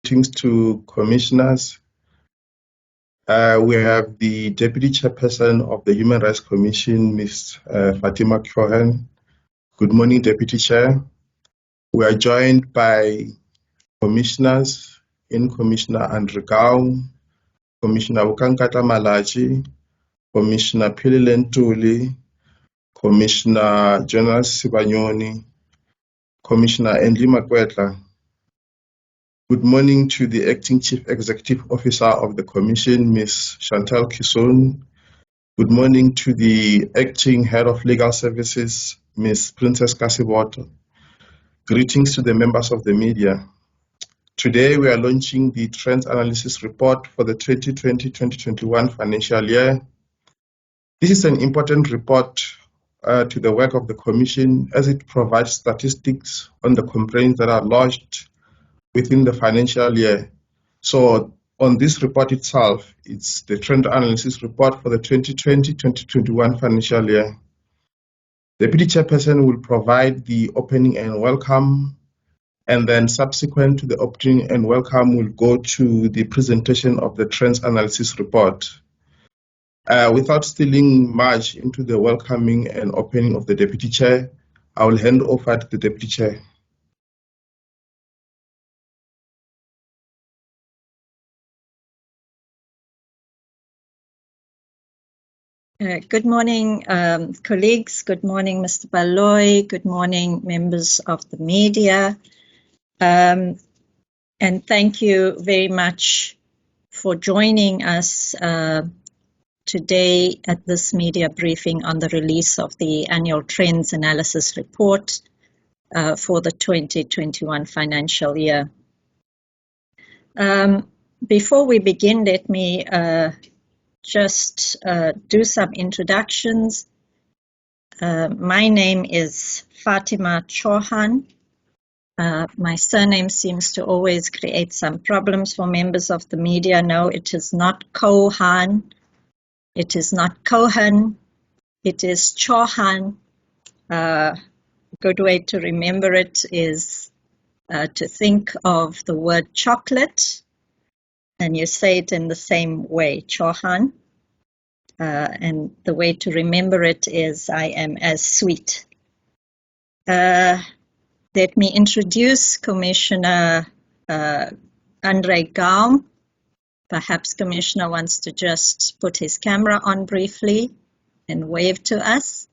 Greetings to commissioners. We have the Deputy Chairperson of the Human Rights Commission, Ms. Fatima Cohen. Good morning, Deputy Chair. We are joined by commissioners in Commissioner Andrew Gao, Commissioner Ukankata Malachi, Commissioner Philile Ntuli, Commissioner Jonas Sibanyoni, Commissioner Endli Makwetla. Good morning to the Acting Chief Executive Officer of the Commission, Ms. Chantal Kisson. Good morning to the Acting Head of Legal Services, Ms. Princess Kasiboto. Greetings to the members of the media. Today we are launching the Trends Analysis Report for the 2020-2021 financial year. This is an important report to the work of the Commission as it provides statistics on the complaints that are lodged within the financial year. So on this report itself, it's the Trend Analysis Report for the 2020-2021 financial year. The Deputy Chairperson will provide the opening and welcome, and then subsequent to the opening and welcome, we'll go to the presentation of the Trends Analysis Report. Without stealing much into the welcoming and opening of the Deputy Chair, I will hand over to the Deputy Chair. Good morning, colleagues. Good morning, Mr. Baloy. Good morning, members of the media. And thank you very much for joining us today at this media briefing on the release of the Annual Trends Analysis Report for the 2021 financial year. Before we begin, let me just do some introductions. My name is Fatima Chauhan. My surname seems to always create some problems for members of the media. No, it is not Chauhan. It is not Cohen. It is Chauhan. A good way to remember it is to think of the word chocolate, and you say it in the same way, Chauhan. And the way to remember it is I am as sweet. Let me introduce Commissioner Andre Gao. Perhaps Commissioner wants to just put his camera on briefly and wave to us.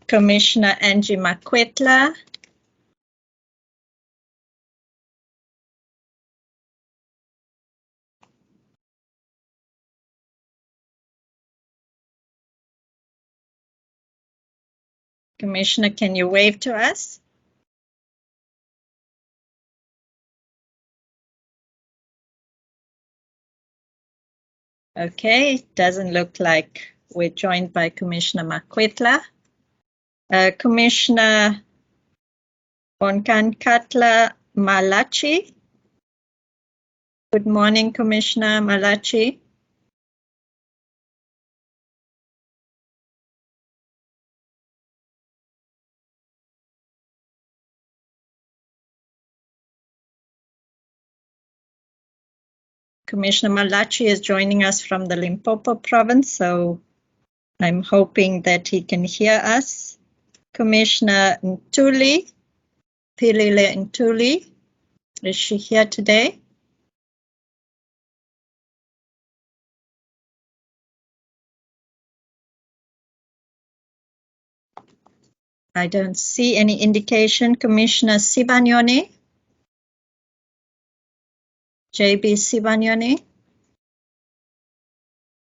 Commissioner Angie Makwetla. Commissioner, can you wave to us? Okay, doesn't look like we're joined by Commissioner Makwetla. Commissioner Onkankatla Malachi. Good morning, Commissioner Malachi. Commissioner Malachi is joining us from the Limpopo province, so I'm hoping that he can hear us. Commissioner Ntuli, Philile Ntuli, is she here today? I don't see any indication. Commissioner Sibanyoni? JB Sibanyoni?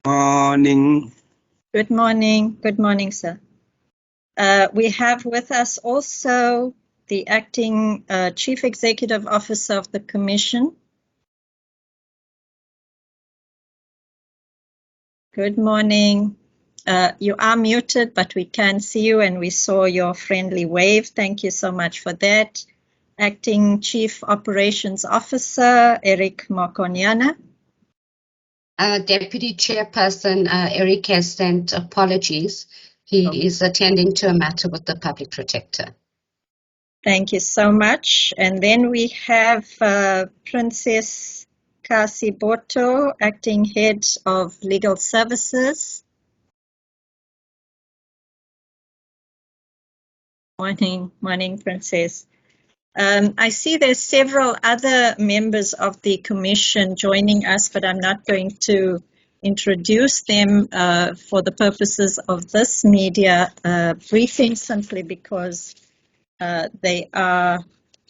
Morning. Good morning. Good morning, sir. We have with us also the Acting Chief Executive Officer of the Commission. Good morning. You are muted, but we can see you and we saw your friendly wave. Thank you so much for that. Acting Chief Operations Officer, Eric Mokonyana. Deputy Chairperson Eric has sent apologies. He is attending to a matter with the Public Protector. Thank you so much. And then we have Princess Kasiboto, Acting Head of Legal Services. Morning, Princess. I see there's several other members of the Commission joining us, but I'm not going to introduce them for the purposes of this media briefing, simply because they are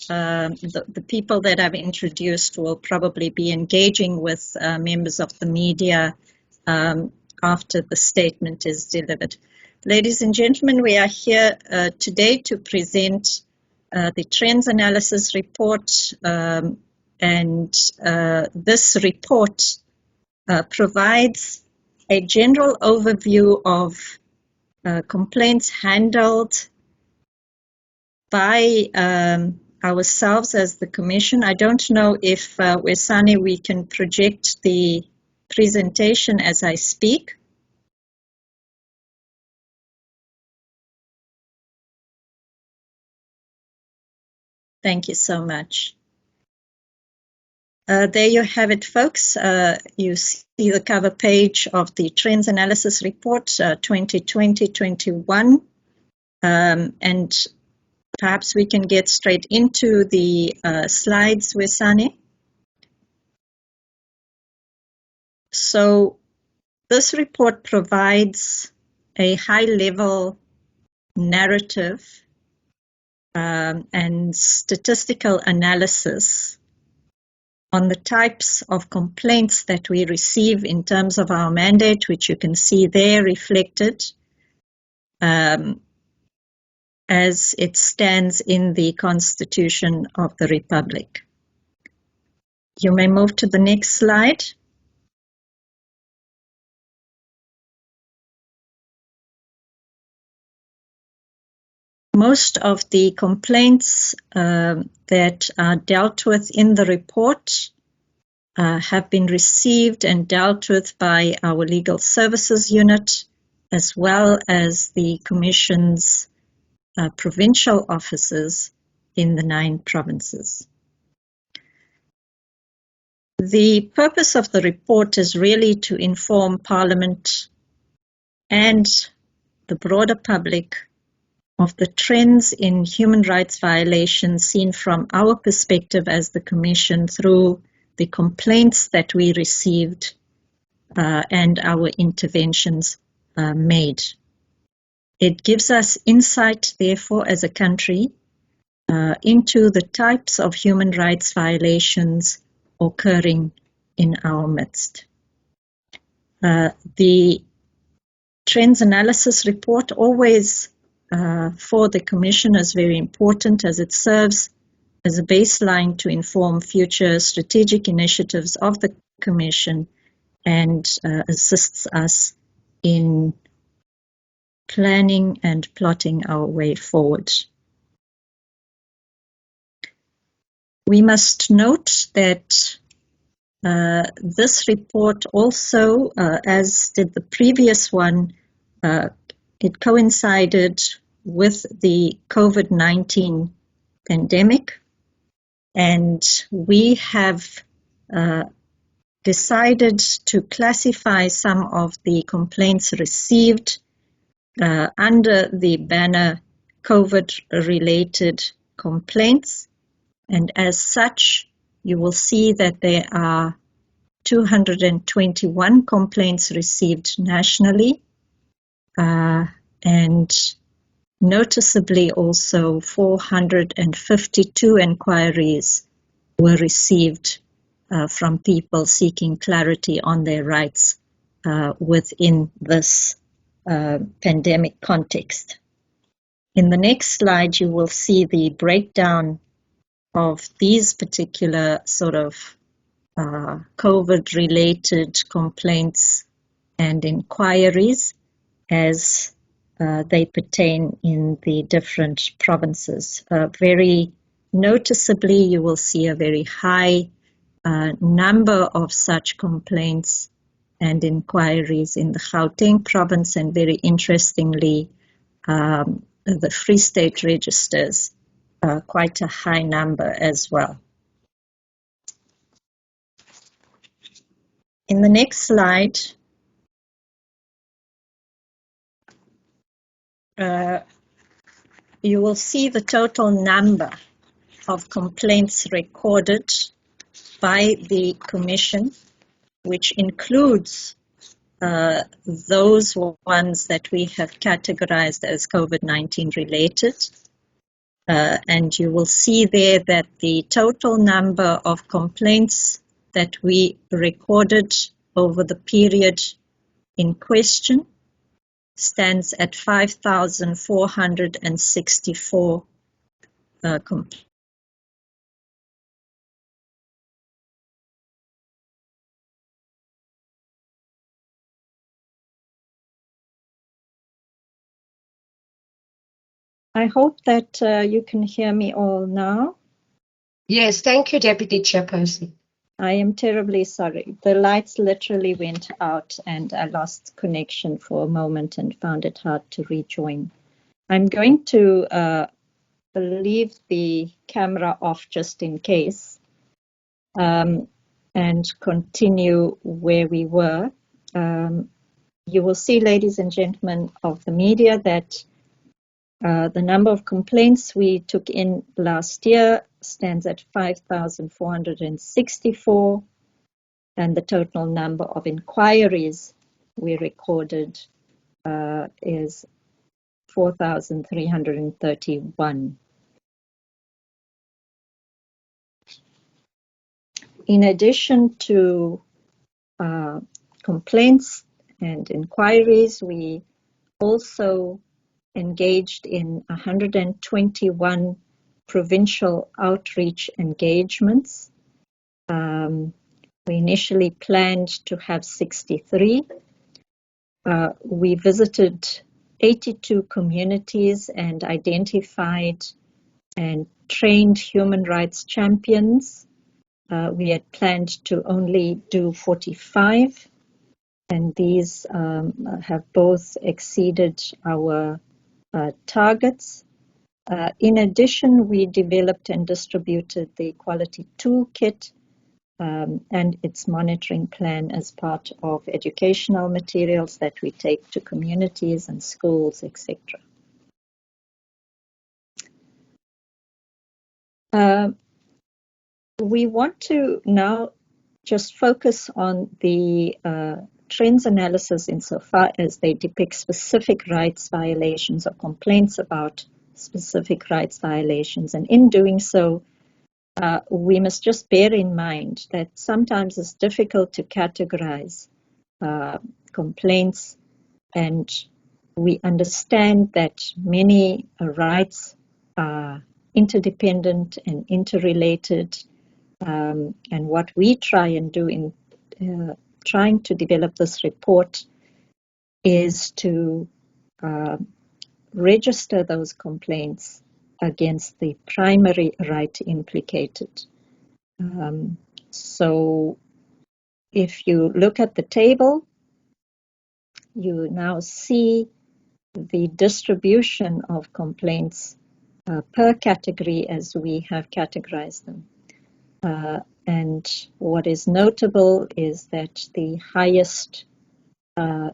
the people that I've introduced will probably be engaging with members of the media after the statement is delivered. Ladies and gentlemen, we are here today to present the Trends Analysis Report, and this report provides a general overview of complaints handled by ourselves as the Commission. I don't know if, Wesani, we can project the presentation as I speak. Thank you so much. There you have it, folks. You see the cover page of the Trends Analysis Report 2020-21. And perhaps we can get straight into the slides, Wesani. So this report provides a high-level narrative and statistical analysis on the types of complaints that we receive in terms of our mandate, which you can see there reflected as it stands in the Constitution of the Republic. You may move to the next slide. Most of the complaints that are dealt with in the report have been received and dealt with by our Legal Services Unit, as well as the Commission's provincial offices in the 9 provinces. The purpose of the report is really to inform Parliament and the broader public of the trends in human rights violations seen from our perspective as the Commission through the complaints that we received and our interventions made. It gives us insight, therefore, as a country into the types of human rights violations occurring in our midst. The Trends Analysis Report always for the Commission is very important, as it serves as a baseline to inform future strategic initiatives of the Commission and assists us in planning and plotting our way forward. We must note that this report also, as did the previous one, it coincided with the COVID-19 pandemic, and we have decided to classify some of the complaints received under the banner COVID-related complaints, and as such, you will see that there are 221 complaints received nationally, and noticeably also 452 inquiries were received from people seeking clarity on their rights within this pandemic context. In the next slide, you will see the breakdown of these particular sort of COVID-related complaints and inquiries as they pertain in the different provinces. Very noticeably, you will see a very high number of such complaints and inquiries in the Gauteng province, and very interestingly, the Free State registers quite a high number as well. In the next slide, you will see the total number of complaints recorded by the Commission, which includes those ones that we have categorized as COVID-19 related. And you will see there that the total number of complaints that we recorded over the period in question stands at 5,464 complaints. I hope that you can hear me all now. Yes, thank you, Deputy Chairperson. I am terribly sorry. The lights literally went out and I lost connection for a moment and found it hard to rejoin. I'm going to leave the camera off just in case and continue where we were. You will see, ladies and gentlemen of the media, that the number of complaints we took in last year stands at 5,464, and the total number of inquiries we recorded is 4,331. In addition to complaints and inquiries, we also engaged in 121 provincial outreach engagements. We initially planned to have 63. We visited 82 communities and identified and trained human rights champions. We had planned to only do 45, and these have both exceeded our targets. In addition, we developed and distributed the Equality Toolkit and its monitoring plan as part of educational materials that we take to communities and schools, etc. We want to now just focus on the trends analysis insofar as they depict specific rights violations or complaints about specific rights violations. And in doing so, we must just bear in mind that sometimes it's difficult to categorize complaints, and we understand that many rights are interdependent and interrelated. And what we try and do in trying to develop this report is to register those complaints against the primary right implicated. So if you look at the table, you now see the distribution of complaints per category as we have categorized them. And what is notable is that the highest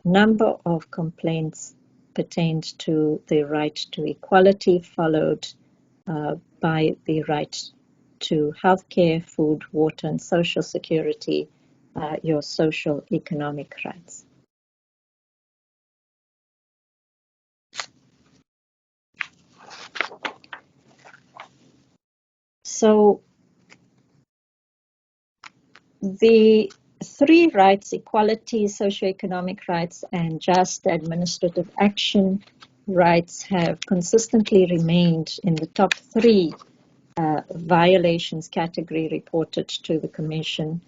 number of complaints pertained to the right to equality, followed by the right to healthcare, food, water, and social security, your social economic rights. So the three rights, equality, socioeconomic rights, and just administrative action rights, have consistently remained in the top three violations category reported to the Commission.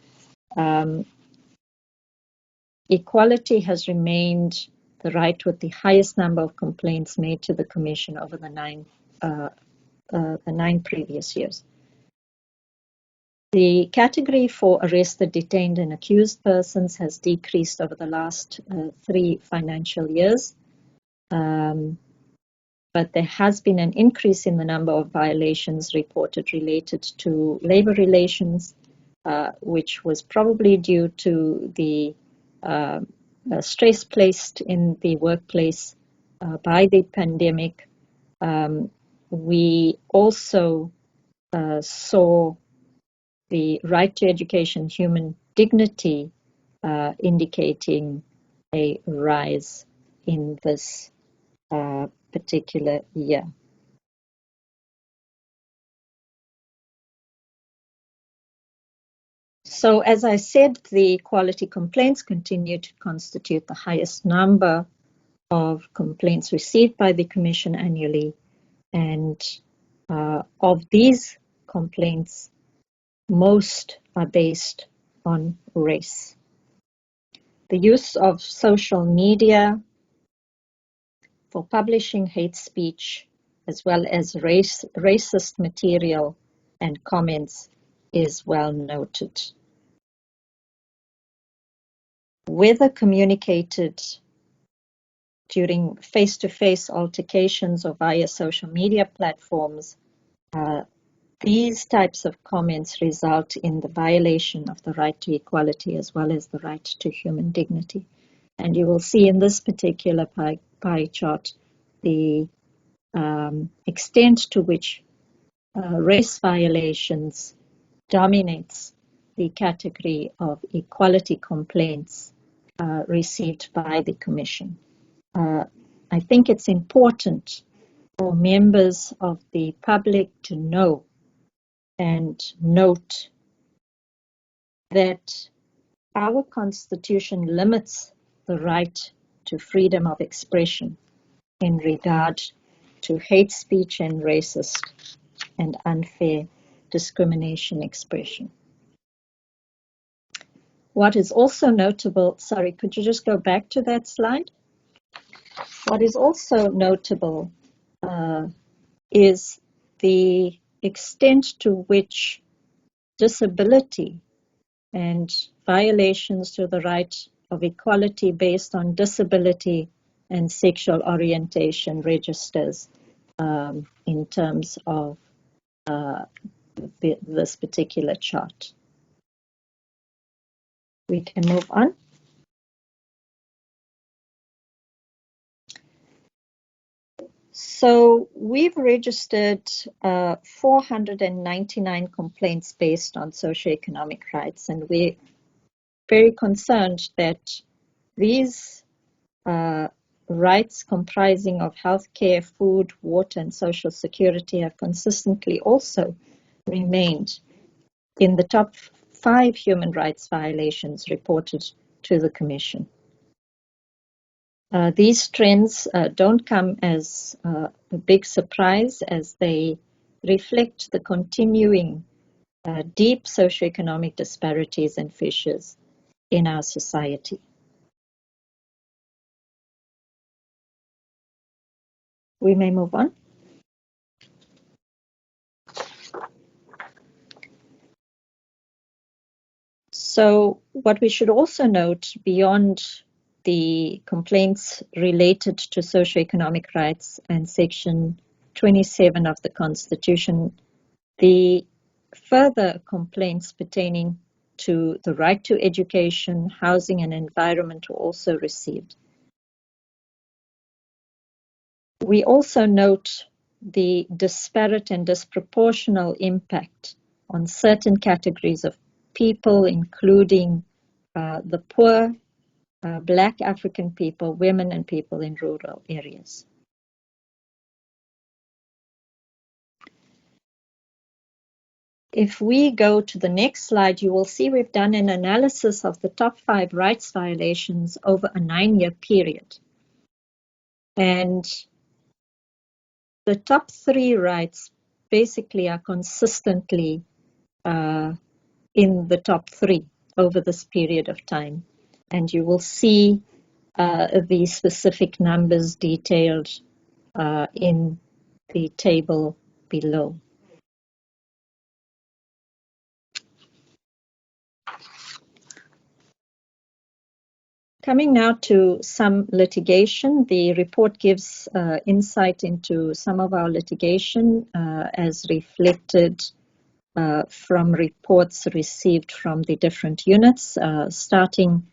Equality has remained the right with the highest number of complaints made to the Commission over the nine previous years. The category for arrested, detained, and accused persons has decreased over the last 3 financial years. but there has been an increase in the number of violations reported related to labor relations, which was probably due to the stress placed in the workplace by the pandemic. We also saw the right to education, human dignity, indicating a rise in this particular year. So as I said, the quality complaints continue to constitute the highest number of complaints received by the Commission annually. And of these complaints, most are based on race. The use of social media for publishing hate speech, as well as racist material and comments, is well noted. Whether communicated during face-to-face altercations or via social media platforms, these types of comments result in the violation of the right to equality as well as the right to human dignity. And you will see in this particular pie chart the extent to which race violations dominates the category of equality complaints received by the Commission. I think it's important for members of the public to know and note that our Constitution limits the right to freedom of expression in regard to hate speech and racist and unfair discrimination expression. What is also notable, sorry, could you just go back to that slide? What is also notable is the extent to which disability and violations to the right of equality based on disability and sexual orientation registers in terms of this particular chart. We can move on. So we've registered 499 complaints based on socioeconomic rights, and we're very concerned that these rights comprising of healthcare, food, water, and social security have consistently also remained in the top 5 human rights violations reported to the Commission. These trends don't come as a big surprise, as they reflect the continuing deep socioeconomic disparities and fissures in our society. We may move on. So what we should also note, beyond the complaints related to socioeconomic rights and Section 27 of the Constitution, the further complaints pertaining to the right to education, housing, and environment were also received. We also note the disparate and disproportional impact on certain categories of people, including the poor, Black African people, women, and people in rural areas. If we go to the next slide, you will see we've done an analysis of the top 5 rights violations over a 9-year period. And the top 3 rights basically are consistently in the top 3 over this period of time. And you will see the specific numbers detailed in the table below. Coming now to some litigation, the report gives insight into some of our litigation as reflected from reports received from the different units, starting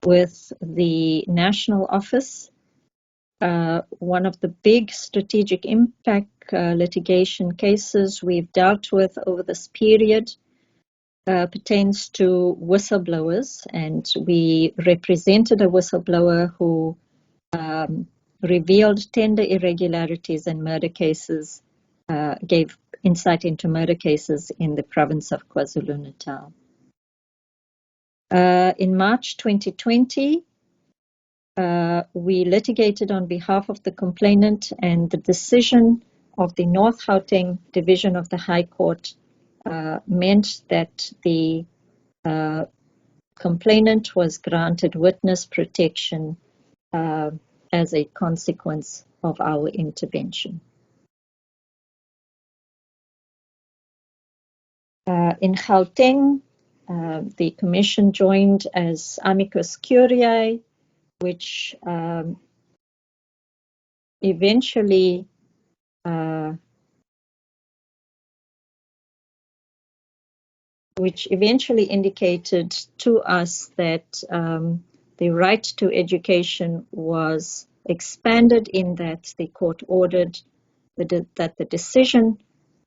with the national office. One of the big strategic impact litigation cases we've dealt with over this period pertains to whistleblowers, and we represented a whistleblower who revealed tender irregularities and murder cases, gave insight into murder cases in the province of KwaZulu-Natal. In March 2020, we litigated on behalf of the complainant, and the decision of the North Gauteng Division of the High Court meant that the complainant was granted witness protection as a consequence of our intervention. In Gauteng, the Commission joined as amicus curiae, which eventually indicated to us that the right to education was expanded, in that the court ordered that the decision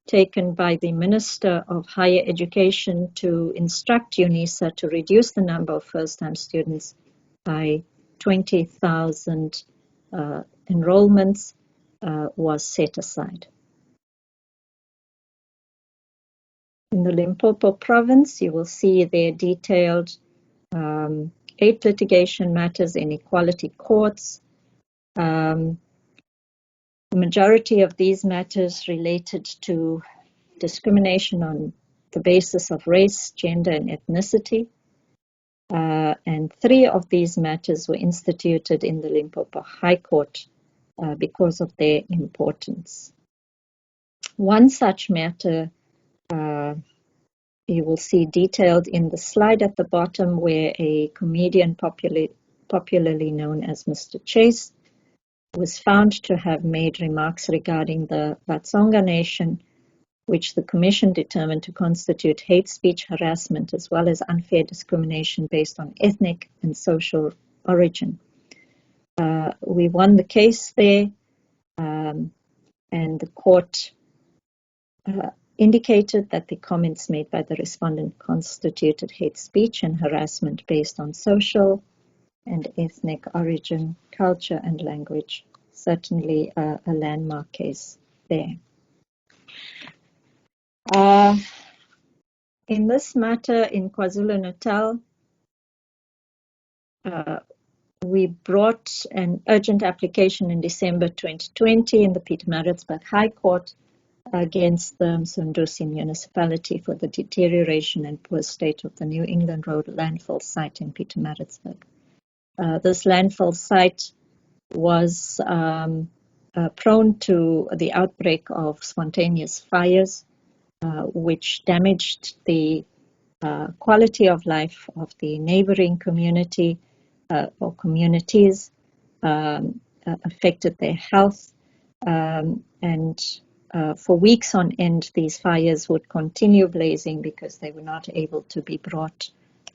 taken by the Minister of Higher Education to instruct UNISA to reduce the number of first-time students by 20,000 enrollments was set aside. In the Limpopo province, you will see there detailed 8 litigation matters in equality courts. The majority of these matters related to discrimination on the basis of race, gender, and ethnicity. And 3 of these matters were instituted in the Limpopo High Court because of their importance. One such matter you will see detailed in the slide at the bottom, where a comedian popularly known as Mr. Chase was found to have made remarks regarding the Vatsonga Nation, which the Commission determined to constitute hate speech, harassment, as well as unfair discrimination based on ethnic and social origin. We won the case there, and the court indicated that the comments made by the respondent constituted hate speech and harassment based on social and ethnic origin, culture, and language. Certainly a landmark case there. In this matter in KwaZulu-Natal, we brought an urgent application in December 2020 in the Pietermaritzburg High Court against the Msunduzi municipality for the deterioration and poor state of the New England Road landfill site in Pietermaritzburg. This landfill site was prone to the outbreak of spontaneous fires, which damaged the quality of life of the neighboring community or communities, affected their health, and for weeks on end, these fires would continue blazing because they were not able to be brought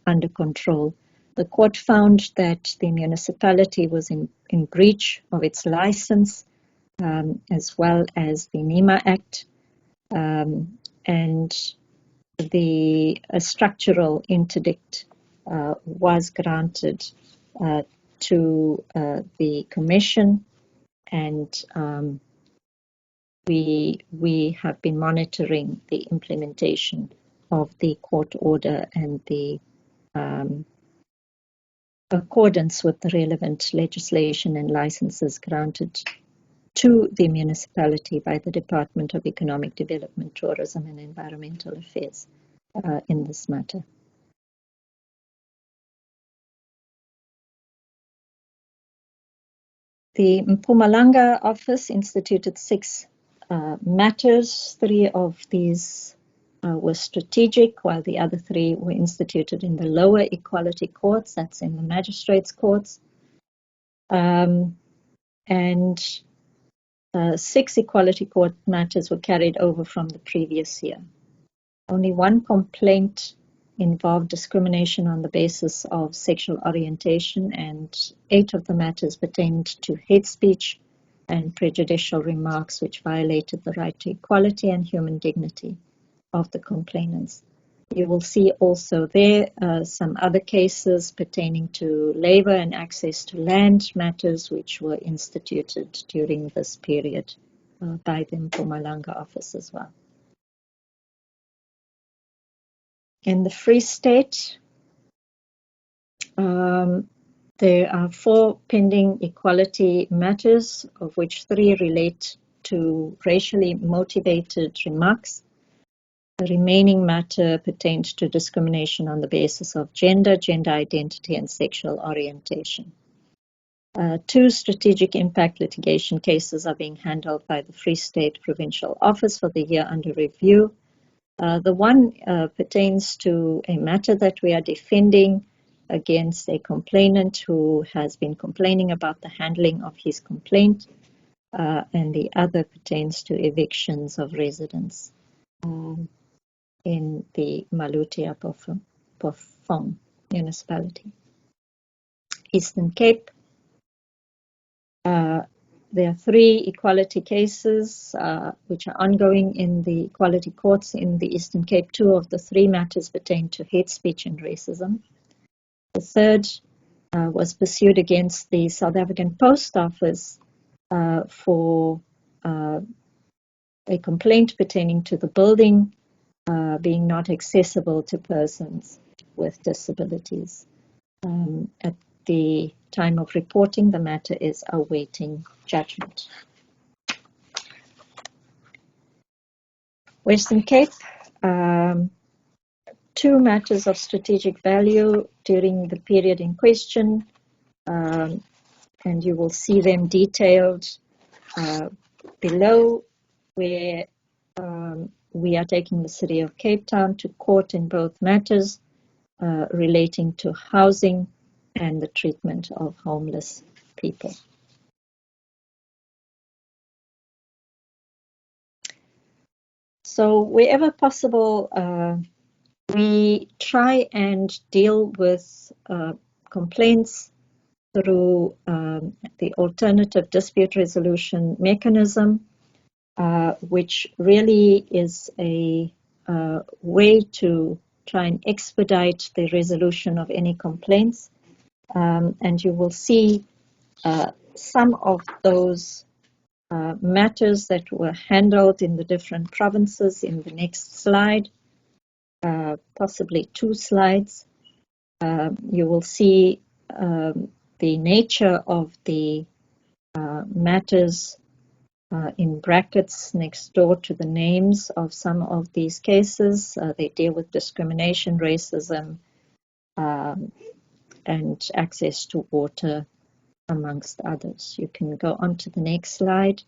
under control. The court found that the municipality was in breach of its license, as well as the NEMA Act, and the structural interdict was granted to the Commission, and we have been monitoring the implementation of the court order and the accordance with the relevant legislation and licenses granted to the municipality by the Department of Economic Development, Tourism and Environmental Affairs in this matter. The Mpumalanga office instituted 6 matters. 3 of these were strategic, while the other 3 were instituted in the lower equality courts, that's in the magistrates' courts. And 6 equality court matters were carried over from the previous year. Only 1 complaint involved discrimination on the basis of sexual orientation, and 8 of the matters pertained to hate speech and prejudicial remarks which violated the right to equality and human dignity of the complainants. You will see also there some other cases pertaining to labor and access to land matters which were instituted during this period by the Mpumalanga office as well. In the Free State, there are 4 pending equality matters, of which 3 relate to racially motivated remarks. The remaining matter pertained to discrimination on the basis of gender, gender identity, and sexual orientation. 2 strategic impact litigation cases are being handled by the Free State Provincial Office for the year under review. The one pertains to a matter that we are defending against a complainant who has been complaining about the handling of his complaint, and the other pertains to evictions of residents in the Maluti Pofong municipality. Eastern Cape. There are 3 equality cases which are ongoing in the equality courts in the Eastern Cape. 2 of the 3 matters pertain to hate speech and racism. The third was pursued against the South African Post Office for a complaint pertaining to the building being not accessible to persons with disabilities. At the time of reporting, the matter is awaiting judgment. Western Cape, 2 matters of strategic value during the period in question, and you will see them detailed below, where we are taking the City of Cape Town to court in both matters relating to housing and the treatment of homeless people. So wherever possible, we try and deal with complaints through the alternative dispute resolution mechanism, which really is a way to try and expedite the resolution of any complaints. And you will see some of those matters that were handled in the different provinces in the next slide, possibly 2 slides. You will see the nature of the matters in brackets next door to the names of some of these cases. They deal with discrimination, racism, and access to water, amongst others. You can go on to the next slide.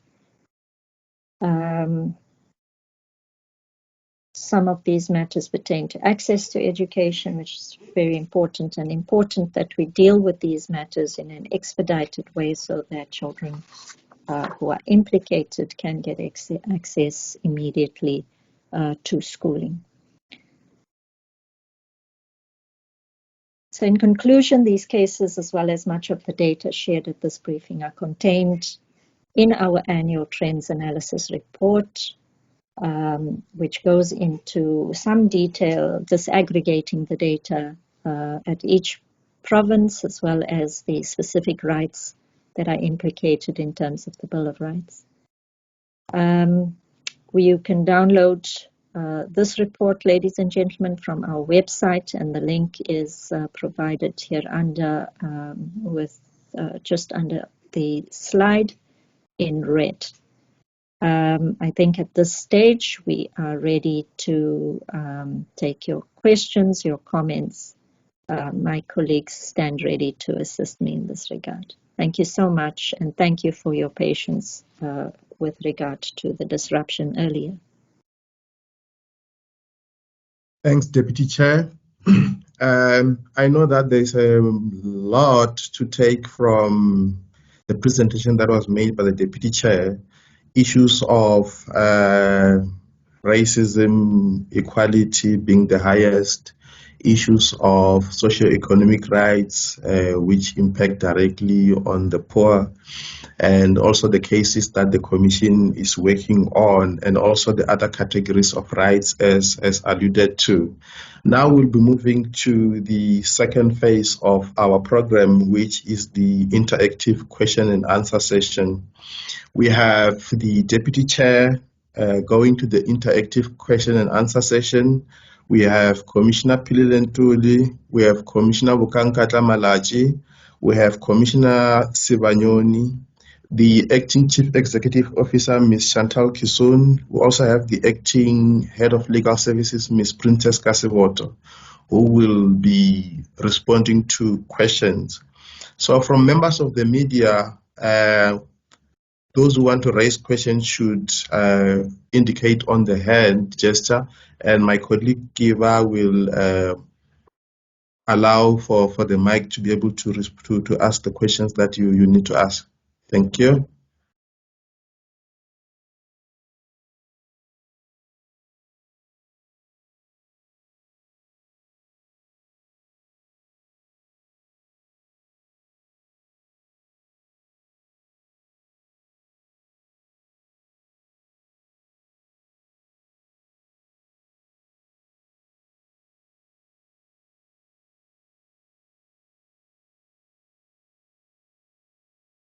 Some of these matters pertain to access to education, which is very important, and important that we deal with these matters in an expedited way so that children who are implicated can get access immediately to schooling. So in conclusion, these cases, as well as much of the data shared at this briefing, are contained in our annual trends analysis report, which goes into some detail, disaggregating the data at each province, as well as the specific rights that are implicated in terms of the Bill of Rights. You can download this report, ladies and gentlemen, from our website, and the link is provided here under, just under the slide in red. I think at this stage we are ready to take your questions, your comments. My colleagues stand ready to assist me in this regard. Thank you so much, and thank you for your patience with regard to the disruption earlier. Thanks, Deputy Chair. I know that there's a lot to take from the presentation that was made by the Deputy Chair. Issues of racism, equality being the highest, issues of socioeconomic rights, which impact directly on the poor, and also the cases that the Commission is working on, and also the other categories of rights as alluded to. Now we'll be moving to the second phase of our program, which is the interactive question and answer session. We have the Deputy Chair going to the interactive question and answer session. We have Commissioner Pililentuli, we have Commissioner Bukankatla Malachi, we have Commissioner Sibanyoni, the Acting Chief Executive Officer, Ms. Chantal Kisun. We also have the Acting Head of Legal Services, Ms. Princess Kasivoto, who will be responding to questions. So from members of the media, those who want to raise questions should indicate on the hand gesture, and my colleague Kiva will allow for the mic to be able to ask the questions that you need to ask. Thank you.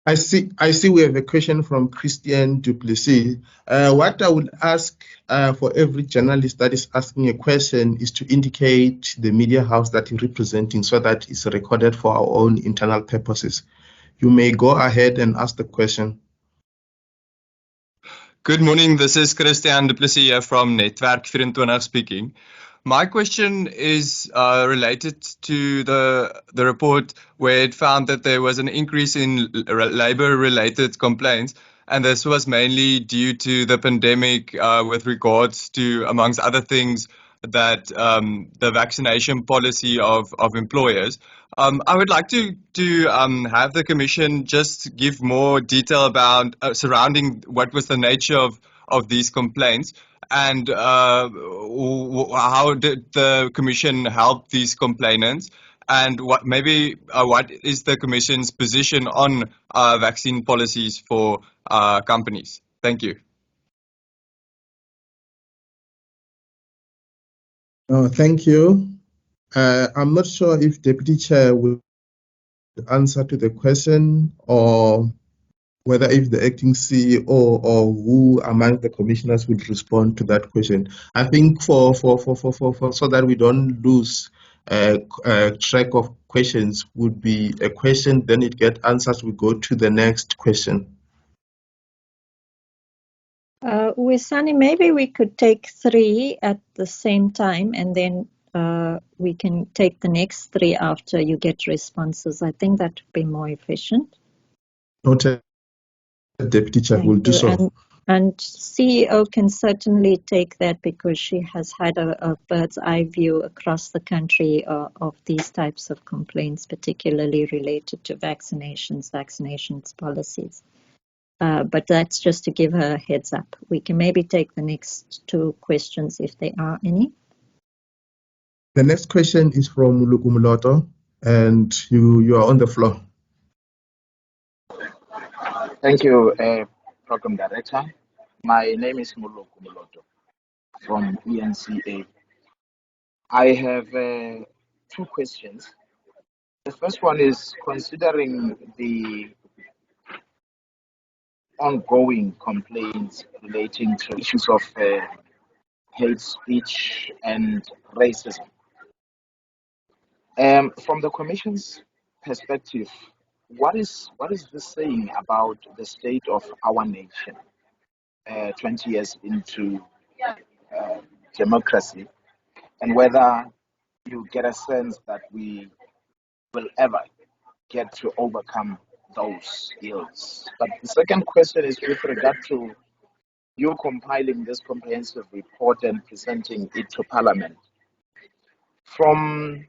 I see we have a question from Christian Duplessis. What I would ask for every journalist that is asking a question is to indicate the media house that you're representing so that it's recorded for our own internal purposes. You may go ahead and ask the question. Good morning, this is Christian Duplessis here from Netwerk 24 speaking. My question is related to the report where it found that there was an increase in labor-related complaints, and this was mainly due to the pandemic with regards to, amongst other things, that the vaccination policy of employers. I would like to have the Commission just give more detail about surrounding what was the nature of these complaints, and how did the Commission help these complainants, and what is the Commission's position on vaccine policies for companies? Thank you. Thank you. I'm not sure if Deputy Chair will answer to the question, or whether if the acting CEO or who among the commissioners would respond to that question. I think for so that we don't lose track of questions, would be a question, then it get answers, we go to the next question. Wisani, maybe we could take 3 at the same time, and then we can take the next 3 after you get responses. I think that would be more efficient. Noted. Deputy Chair will do so. And CEO can certainly take that because she has had a bird's eye view across the country of these types of complaints, particularly related to vaccinations policies. But that's just to give her a heads up. We can maybe take the next 2 questions if there are any. The next question is from Muluku Muloto, and you are on the floor. Thank you, Program Director. My name is Muluku Muloto from ENCA. I have 2 questions. The first one is considering the ongoing complaints relating to issues of hate speech and racism. From the Commission's perspective, what is this saying about the state of our nation 20 years into democracy, and whether you get a sense that we will ever get to overcome those ills? But the second question is with regard to you compiling this comprehensive report and presenting it to Parliament. From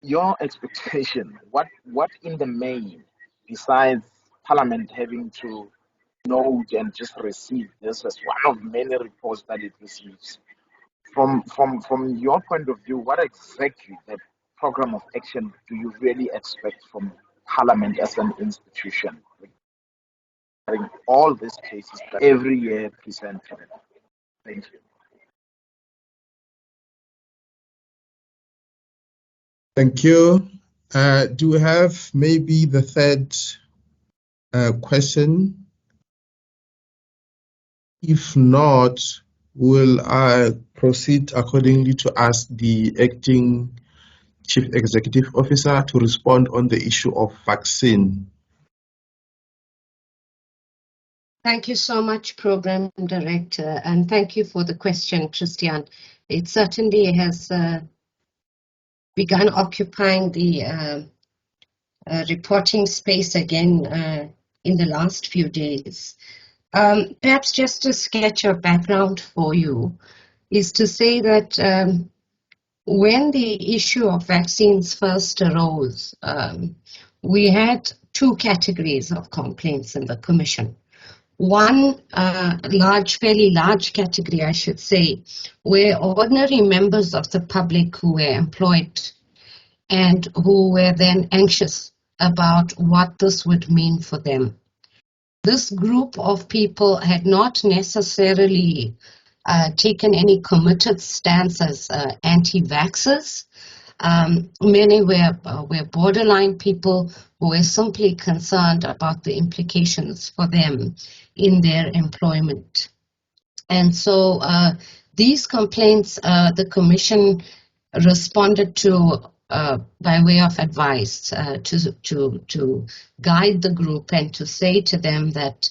your expectation, what in the main, besides Parliament having to note and just receive this as one of many reports that it receives, from your point of view, what exactly the program of action do you really expect from Parliament as an institution regarding all these cases that every year present to them? Thank you. Thank you. Do we have maybe the third question? If not, will I proceed accordingly to ask the acting Chief Executive Officer to respond on the issue of vaccine? Thank you so much, Program Director, and thank you for the question, Christian. It certainly has begun occupying the reporting space again in the last few days. Perhaps just to sketch a background for you is to say that when the issue of vaccines first arose, we had two categories of complaints in the Commission. One fairly large category, I should say, were ordinary members of the public who were employed and who were then anxious about what this would mean for them. This group of people had not necessarily taken any committed stance as anti-vaxxers. Many were borderline people who were simply concerned about the implications for them in their employment. And so these complaints, the Commission responded to by way of advice to guide the group and to say to them that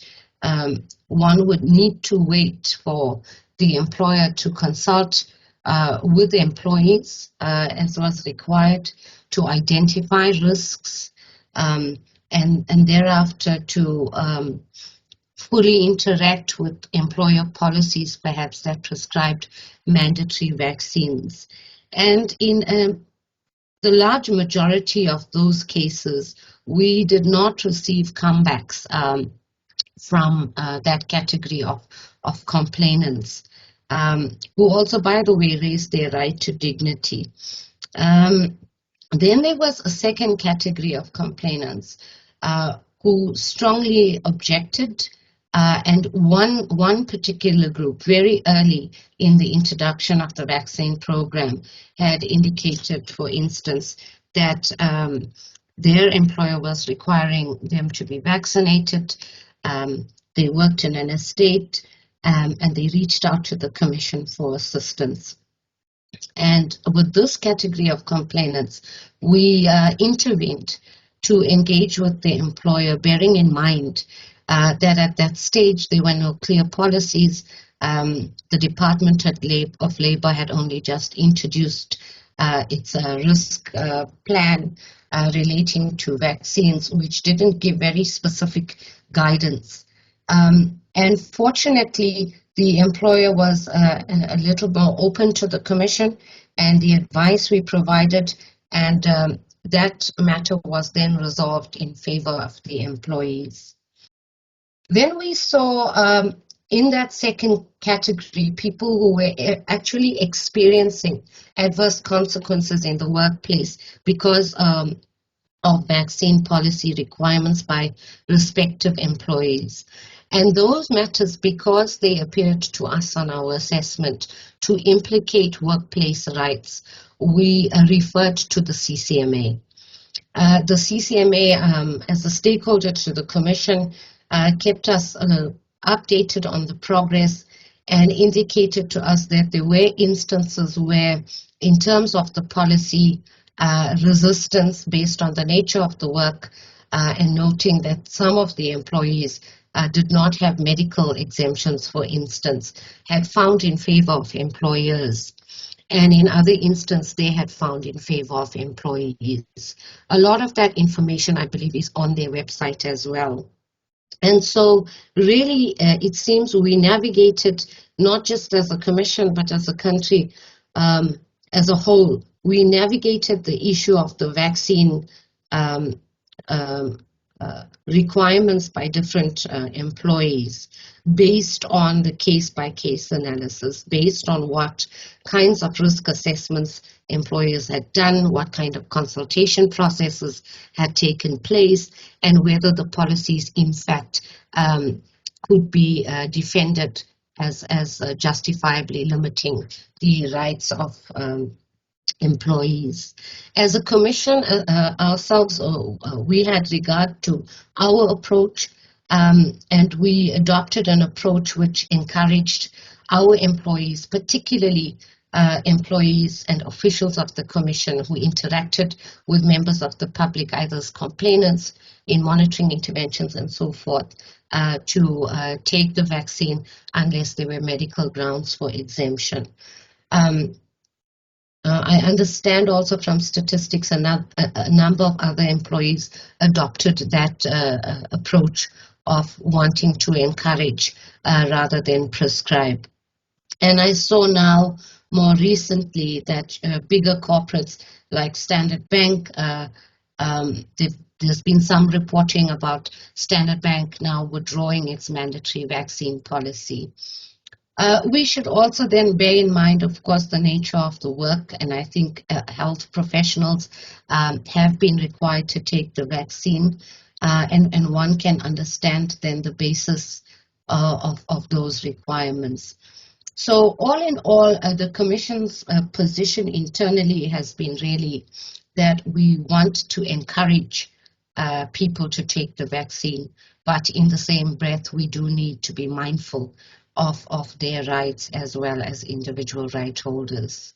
one would need to wait for the employer to consult with the employees as was required to identify risks and thereafter to fully interact with employer policies perhaps that prescribed mandatory vaccines. And in the large majority of those cases, we did not receive comebacks from that category of complainants, who also, by the way, raised their right to dignity. Then there was a second category of complainants who strongly objected, and one particular group, very early in the introduction of the vaccine program, had indicated, for instance, that their employer was requiring them to be vaccinated. They worked in an estate, and they reached out to the Commission for assistance. And with this category of complainants, we intervened to engage with the employer, bearing in mind that at that stage there were no clear policies. The Department of Labor had only just introduced its risk plan relating to vaccines, which didn't give very specific guidance. And fortunately, the employer was a little more open to the Commission and the advice we provided, and that matter was then resolved in favor of the employees. Then we saw in that second category people who were actually experiencing adverse consequences in the workplace because of vaccine policy requirements by respective employees. And those matters, because they appeared to us on our assessment to implicate workplace rights, we referred to the CCMA. The CCMA, as a stakeholder to the Commission, kept us updated on the progress and indicated to us that there were instances where, in terms of the policy, resistance based on the nature of the work, and noting that some of the employees did not have medical exemptions, for instance, had found in favor of employers. And in other instances, they had found in favor of employees. A lot of that information, I believe, is on their website as well. And so really, it seems we navigated, not just as a Commission, but as a country, as a whole, we navigated the issue of the vaccine requirements by different employees based on the case-by-case analysis, based on what kinds of risk assessments employers had done, what kind of consultation processes had taken place, and whether the policies in fact could be defended as justifiably limiting the rights of employees. As a commission ourselves, we had regard to our approach, and we adopted an approach which encouraged our employees, particularly employees and officials of the commission who interacted with members of the public, either as complainants in monitoring interventions and so forth, to take the vaccine unless there were medical grounds for exemption. I understand also from statistics a number of other employees adopted that approach of wanting to encourage rather than prescribe. And I saw now more recently that bigger corporates like Standard Bank, there's been some reporting about Standard Bank now withdrawing its mandatory vaccine policy. We should also then bear in mind, of course, the nature of the work, and I think health professionals have been required to take the vaccine, and one can understand then the basis of those requirements. So all in all, the Commission's position internally has been really that we want to encourage people to take the vaccine, but in the same breath, we do need to be mindful of their rights as well as individual right holders.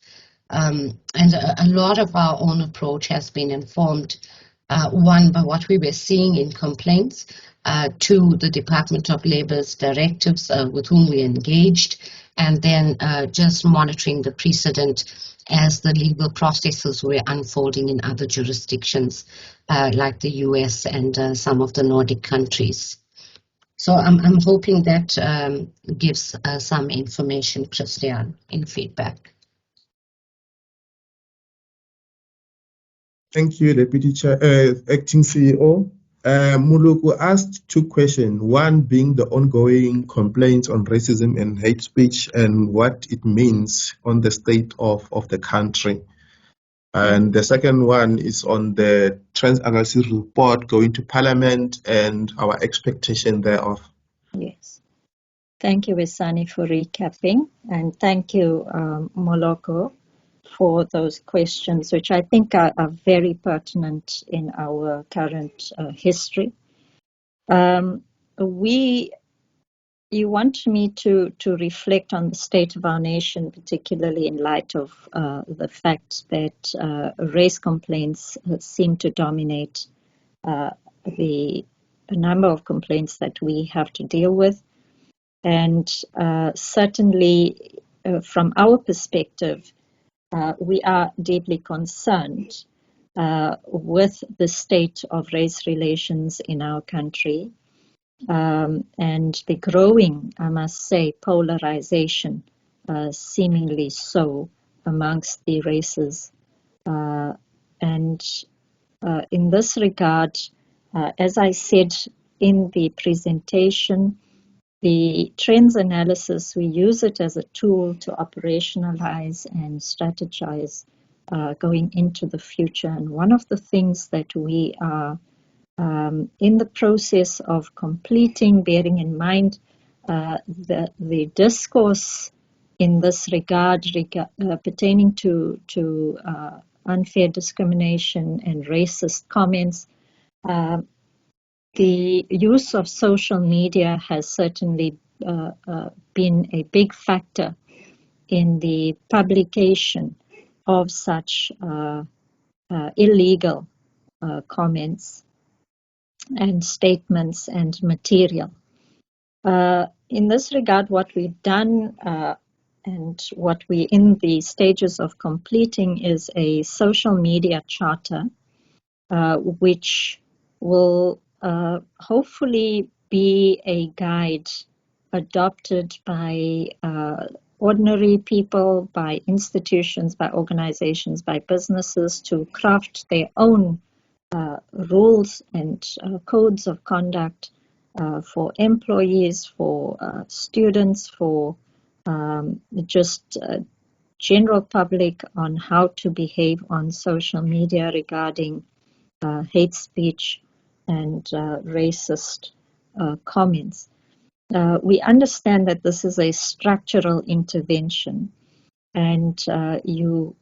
And a lot of our own approach has been informed, one, by what we were seeing in complaints, two, the Department of Labor's directives with whom we engaged, and then just monitoring the precedent as the legal processes were unfolding in other jurisdictions like the US and some of the Nordic countries. So I'm hoping that gives some information, Christian, in feedback. Thank you, Deputy Chair, Acting CEO. Muluku asked two questions, one being the ongoing complaints on racism and hate speech and what it means on the state of the country. And the second one is on the trans-agency report going to Parliament and our expectation thereof. Yes. Thank you, Wisani, for recapping. And thank you, Moloko, for those questions, which I think are very pertinent in our current history. You want me to reflect on the state of our nation, particularly in light of the fact that race complaints seem to dominate the number of complaints that we have to deal with. And certainly, from our perspective, we are deeply concerned with the state of race relations in our country and the growing, I must say, polarization, seemingly so, amongst the races. And in this regard, as I said in the presentation, the trends analysis, we use it as a tool to operationalize and strategize going into the future. And one of the things that we are in the process of completing, bearing in mind the discourse in this regard pertaining to unfair discrimination and racist comments, the use of social media has certainly been a big factor in the publication of such illegal comments and statements and material. In this regard, what we've done and what we're in the stages of completing is a social media charter, which will hopefully be a guide adopted by ordinary people, by institutions, by organizations, by businesses to craft their own rules and codes of conduct for employees, for students, for just general public on how to behave on social media regarding hate speech and racist comments. We understand that this is a structural intervention, and you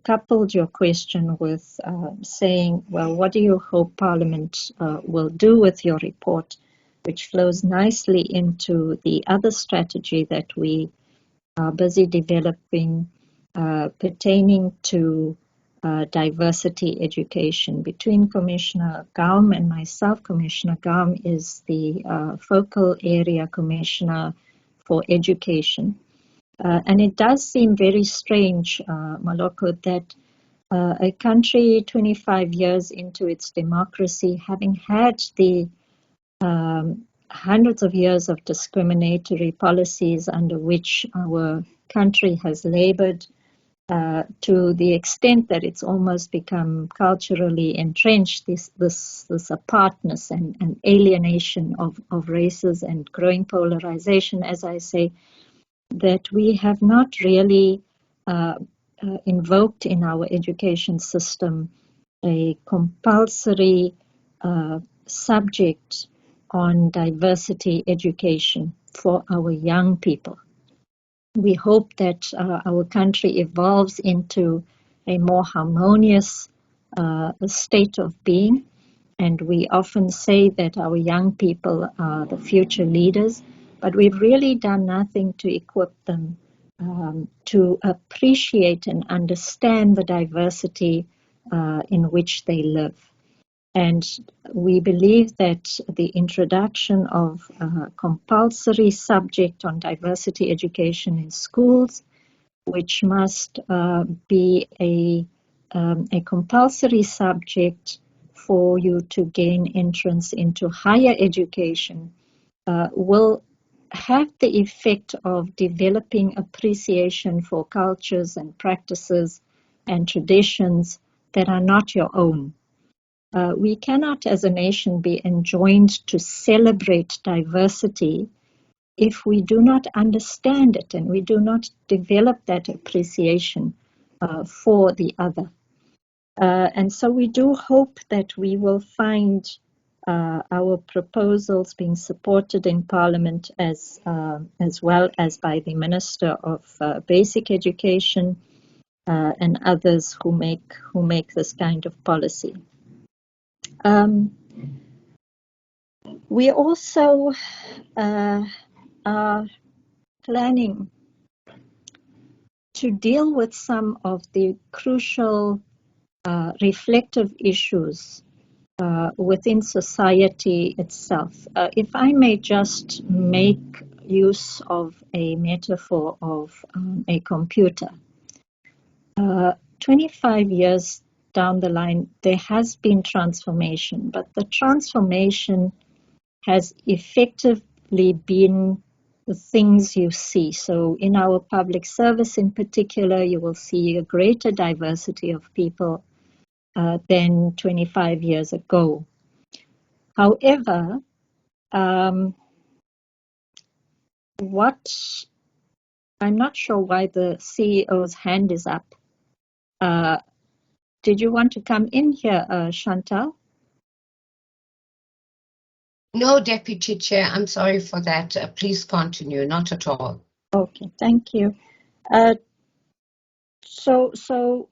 coupled your question with saying, well, what do you hope Parliament will do with your report, which flows nicely into the other strategy that we are busy developing pertaining to diversity education. Between Commissioner Gaum and myself, Commissioner Gaum is the focal area commissioner for education. And it does seem very strange, Maloko, that a country 25 years into its democracy, having had the hundreds of years of discriminatory policies under which our country has labored, to the extent that it's almost become culturally entrenched, this apartness and alienation of races and growing polarization, as I say, that we have not really invoked in our education system a compulsory subject on diversity education for our young people. We hope that our country evolves into a more harmonious state of being, and we often say that our young people are the future leaders, but we've really done nothing to equip them to appreciate and understand the diversity in which they live. And we believe that the introduction of a compulsory subject on diversity education in schools, which must be a compulsory subject for you to gain entrance into higher education, will have the effect of developing appreciation for cultures and practices and traditions that are not your own. We cannot, as a nation, be enjoined to celebrate diversity if we do not understand it and we do not develop that appreciation for the other. And so we do hope that we will find our proposals being supported in Parliament as well as by the Minister of Basic Education and others who make this kind of policy. We also are planning to deal with some of the crucial reflective issues within society itself. If I may just make use of a metaphor of a computer. 25 years down the line, there has been transformation, but the transformation has effectively been the things you see. So in our public service in particular, you will see a greater diversity of people than 25 years ago. However, I'm not sure why the CEO's hand is up. Did you want to come in here, Chantal? No, Deputy Chair, I'm sorry for that. Please continue, not at all. Okay, thank you. So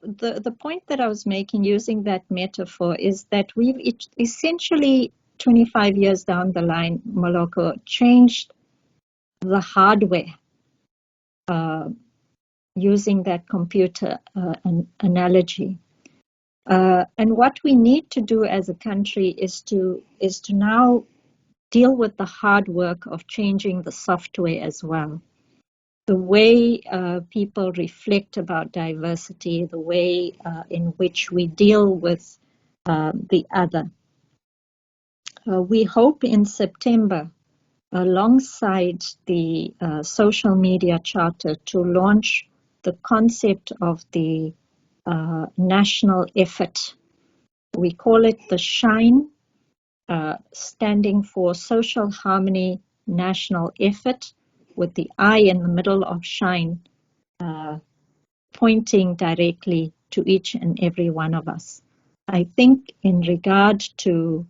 the point that I was making using that metaphor is that we've essentially 25 years down the line, Moloko, changed the hardware using that computer analogy. And what we need to do as a country is to now deal with the hard work of changing the software as well. The way people reflect about diversity, the way in which we deal with the other. We hope in September alongside the social media charter to launch the concept of the national effort. We call it the SHINE, standing for Social Harmony National Effort, with the I in the middle of SHINE pointing directly to each and every one of us. I think in regard to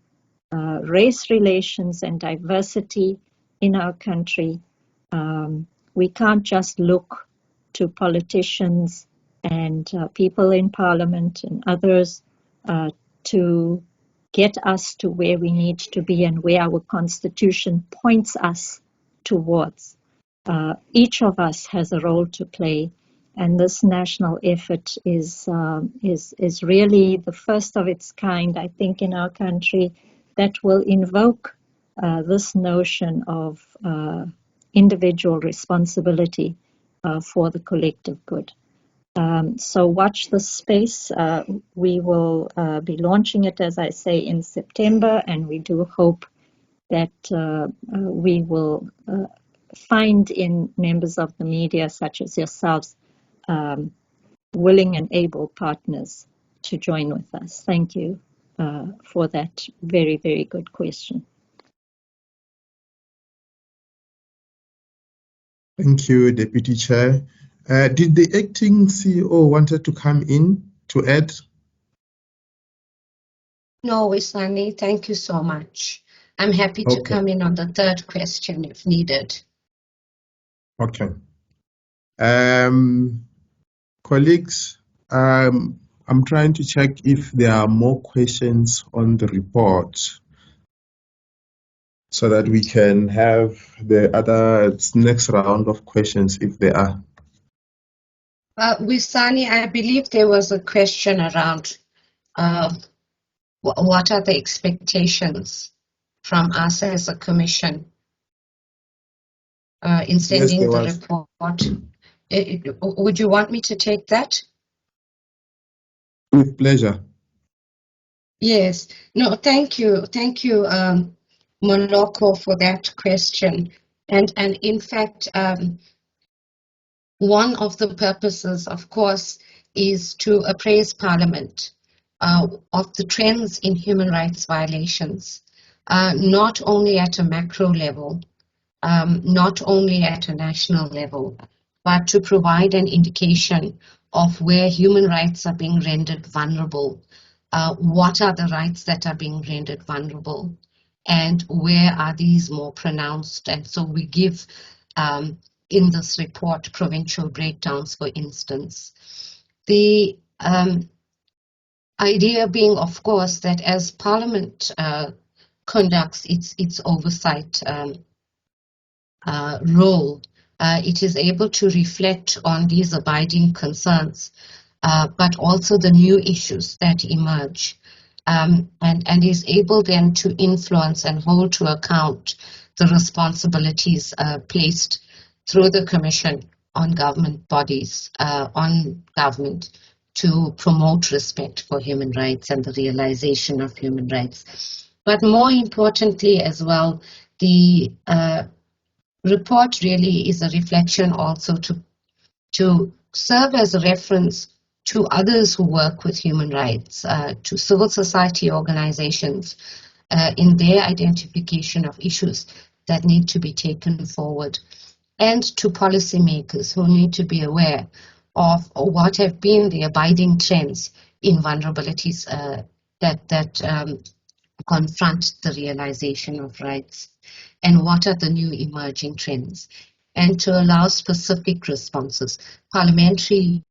race relations and diversity in our country, we can't just look to politicians and people in parliament and others to get us to where we need to be and where our constitution points us towards. Each of us has a role to play, and this national effort is really the first of its kind, I think, in our country, that will invoke this notion of individual responsibility for the collective good. So watch this space. We will be launching it, as I say, in September, and we do hope that we will find in members of the media, such as yourselves, willing and able partners to join with us. Thank you for that very, very good question. Thank you, Deputy Chair. Did the acting CEO wanted to come in to add? No, Wisani, thank you so much. I'm happy to come in on the third question if needed. Okay. Colleagues, I'm trying to check if there are more questions on the report so that we can have the other next round of questions if there are. Wisani, I believe there was a question around what are the expectations from us as a commission in sending the report. Would you want me to take that? With pleasure. Yes. No, thank you. Thank you, Moloko, for that question. And in fact, one of the purposes, of course, is to appraise Parliament of the trends in human rights violations, not only at a macro level, not only at a national level, but to provide an indication of where human rights are being rendered vulnerable. What are the rights that are being rendered vulnerable, and where are these more pronounced? And so we give in this report provincial breakdowns, for instance. The idea being, of course, that as Parliament conducts its oversight role, it is able to reflect on these abiding concerns, but also the new issues that emerge, and is able then to influence and hold to account the responsibilities placed through the Commission on government bodies, on government, to promote respect for human rights and the realization of human rights. But more importantly as well, the report really is a reflection also to serve as a reference to others who work with human rights, to civil society organizations in their identification of issues that need to be taken forward, and to policymakers who need to be aware of what have been the abiding trends in vulnerabilities that confront the realization of rights, and what are the new emerging trends, and to allow specific responses. Parliamentary,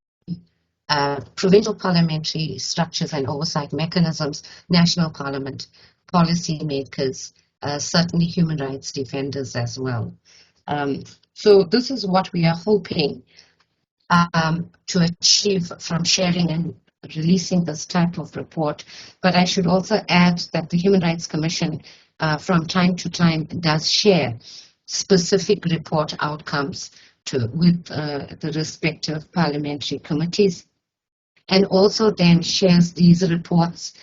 provincial parliamentary structures and oversight mechanisms, national parliament, policymakers, certainly human rights defenders as well. So this is what we are hoping to achieve from sharing and releasing this type of report. But I should also add that the Human Rights Commission from time to time does share specific report outcomes with the respective parliamentary committees, and also then shares these reports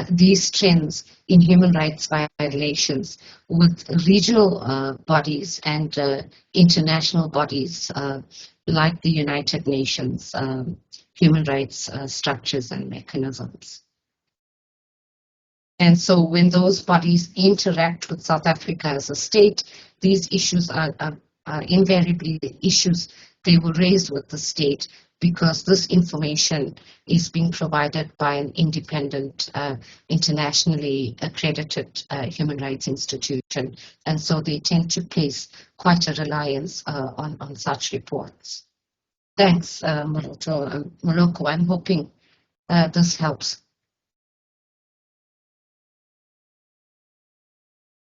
these trends in human rights violations with regional bodies and international bodies like the United Nations human rights structures and mechanisms. And so when those bodies interact with South Africa as a state, these issues are invariably the issues they will raise with the state, because this information is being provided by an independent, internationally accredited human rights institution. And so they tend to place quite a reliance on such reports. Thanks, Moloko. I'm hoping this helps.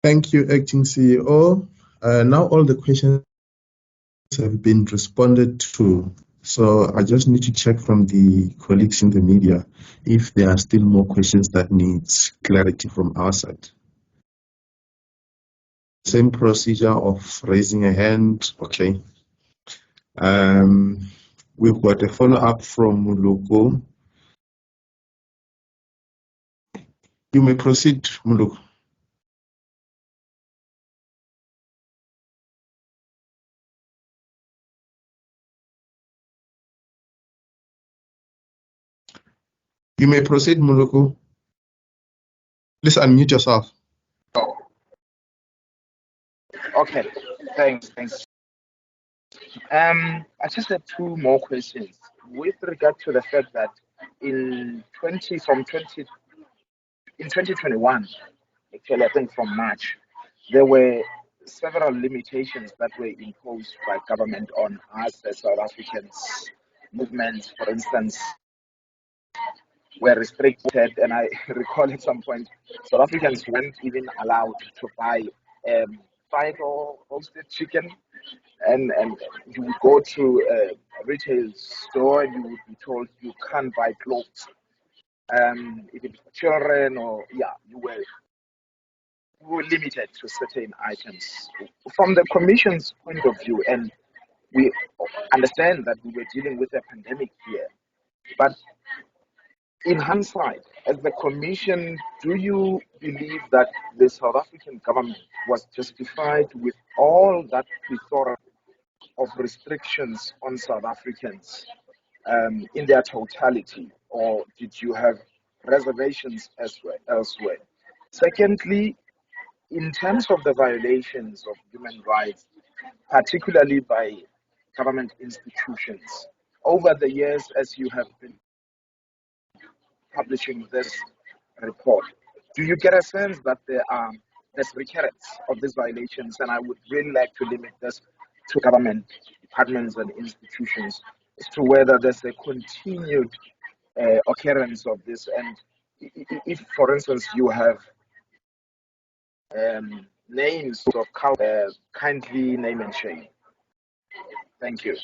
Thank you, Acting CEO. Now all the questions have been responded to. So I just need to check from the colleagues in the media if there are still more questions that need clarity from our side. Same procedure of raising a hand. Okay. We've got a follow-up from Muloko. You may proceed, Muloko. You may proceed, Muloko. Please unmute yourself. Oh, okay. Thanks. I just have two more questions with regard to the fact that in 2021, actually I think from March, there were several limitations that were imposed by government on us as South Africans. Movements, for instance, were restricted, and I recall at some point South Africans weren't even allowed to buy fried or roasted chicken, and you would go to a retail store and you would be told you can't buy clothes, if it's for children, or you were limited to certain items. From the Commission's point of view, and we understand that we were dealing with a pandemic here, but in hindsight, as the Commission, do you believe that the South African government was justified with all that plethora of restrictions on South Africans in their totality, or did you have reservations elsewhere? Secondly, in terms of the violations of human rights, particularly by government institutions, over the years, as you have been publishing this report, do you get a sense that there's recurrence of these violations? And I would really like to limit this to government departments and institutions as to whether there's a continued occurrence of this. And if, for instance, you have names of kindly name and shame. Thank you.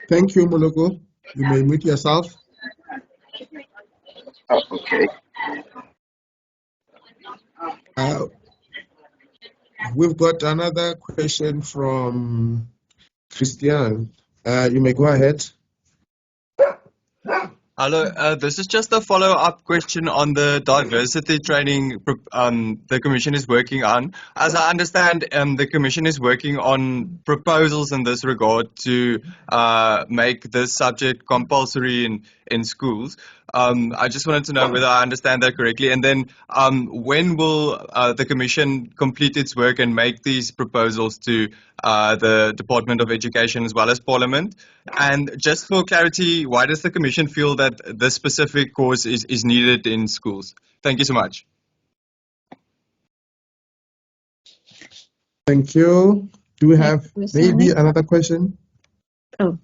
Thank you, Muloko. You may mute yourself. Oh, okay. We've got another question from Christian. You may go ahead. Hello, this is just a follow-up question on the diversity training the Commission is working on. As I understand, the Commission is working on proposals in this regard to make this subject compulsory in schools. I just wanted to know whether I understand that correctly. And then when will the Commission complete its work and make these proposals to the Department of Education as well as Parliament? And just for clarity, why does the Commission feel that this specific course is needed in schools? Thank you so much. Thank you. Do we have maybe another question? Oh.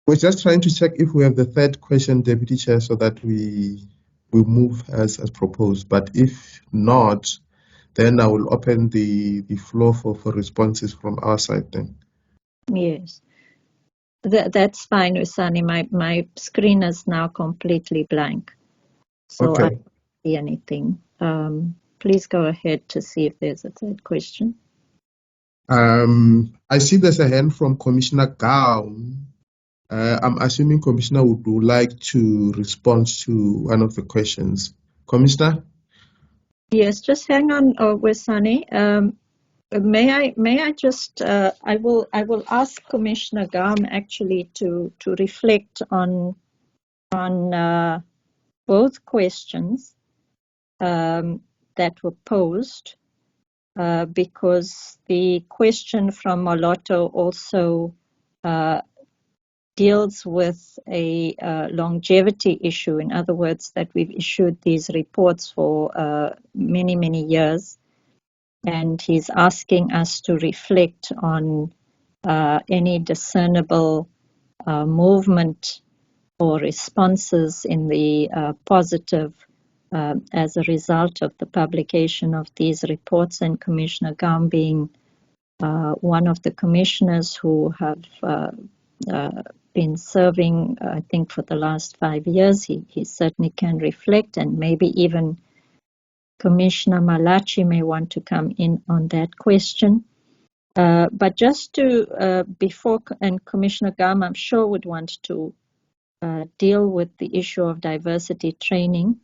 We're just trying to check if we have the third question, Deputy Chair, so that we move as proposed. But if not, then I will open the floor for responses from our side then. Yes. That's fine, Usani. My screen is now completely blank, so Okay. I don't see anything. Please go ahead to see if there's a third question. I see there's a hand from Commissioner Gao. I'm assuming Commissioner would like to respond to one of the questions. Commissioner? Yes, just hang on, Wesani. May I just I will ask Commissioner Gam actually to reflect on both questions that were posed, because the question from Moloto also deals with a longevity issue. In other words, that we've issued these reports for many years, and he's asking us to reflect on any discernible movement or responses in the positive as a result of the publication of these reports, and Commissioner Gam being one of the commissioners who have been serving, I think, for the last 5 years. He certainly can reflect, and maybe even Commissioner Malachi may want to come in on that question. But just to, before, and Commissioner Gam, I'm sure, would want to deal with the issue of diversity training.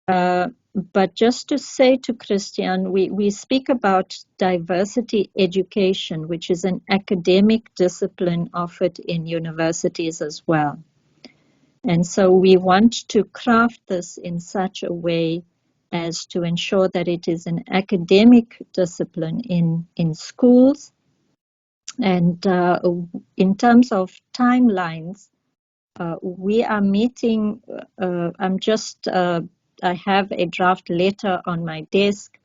But just to say to Christian, we speak about diversity education, which is an academic discipline offered in universities as well. And so we want to craft this in such a way as to ensure that it is an academic discipline in schools. And in terms of timelines, we are meeting, I have a draft letter on my desk,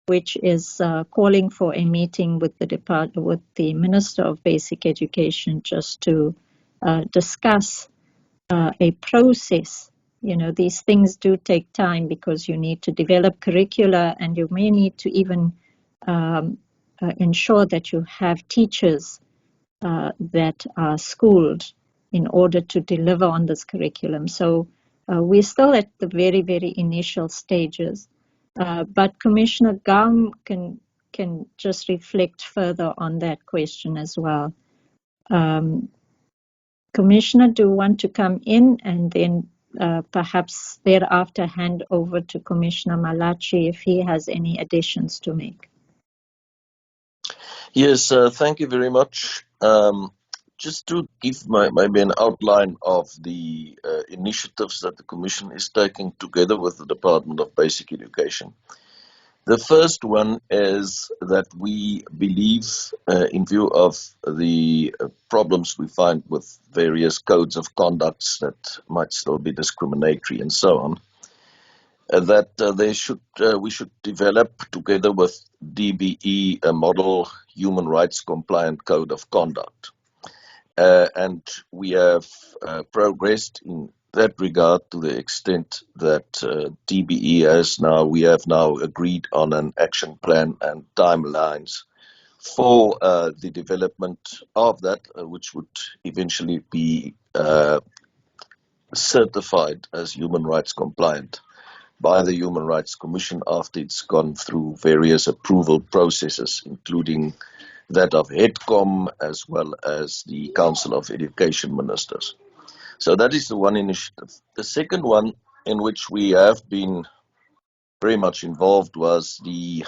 which is calling for a meeting with the Minister of Basic Education, just to discuss a process. You know, these things do take time because you need to develop curricula, and you may need to even ensure that you have teachers that are schooled in order to deliver on this curriculum. So we're still at the very initial stages, but Commissioner Gam can just reflect further on that question as well. Commissioner, do you want to come in, and then perhaps thereafter hand over to Commissioner Malachi if he has any additions to make? Yes, thank you very much. Just to give maybe an outline of the initiatives that the Commission is taking together with the Department of Basic Education. The first one is that we believe, in view of the problems we find with various codes of conducts that might still be discriminatory and so on, that we should develop together with DBE a model human rights compliant code of conduct. And we have progressed in that regard to the extent that DBE we have now agreed on an action plan and timelines for the development of that, which would eventually be certified as human rights compliant by the Human Rights Commission after it's gone through various approval processes, including that of HEDCOM as well as the Council of Education Ministers. So that is the one initiative. The second one, in which we have been very much involved, was the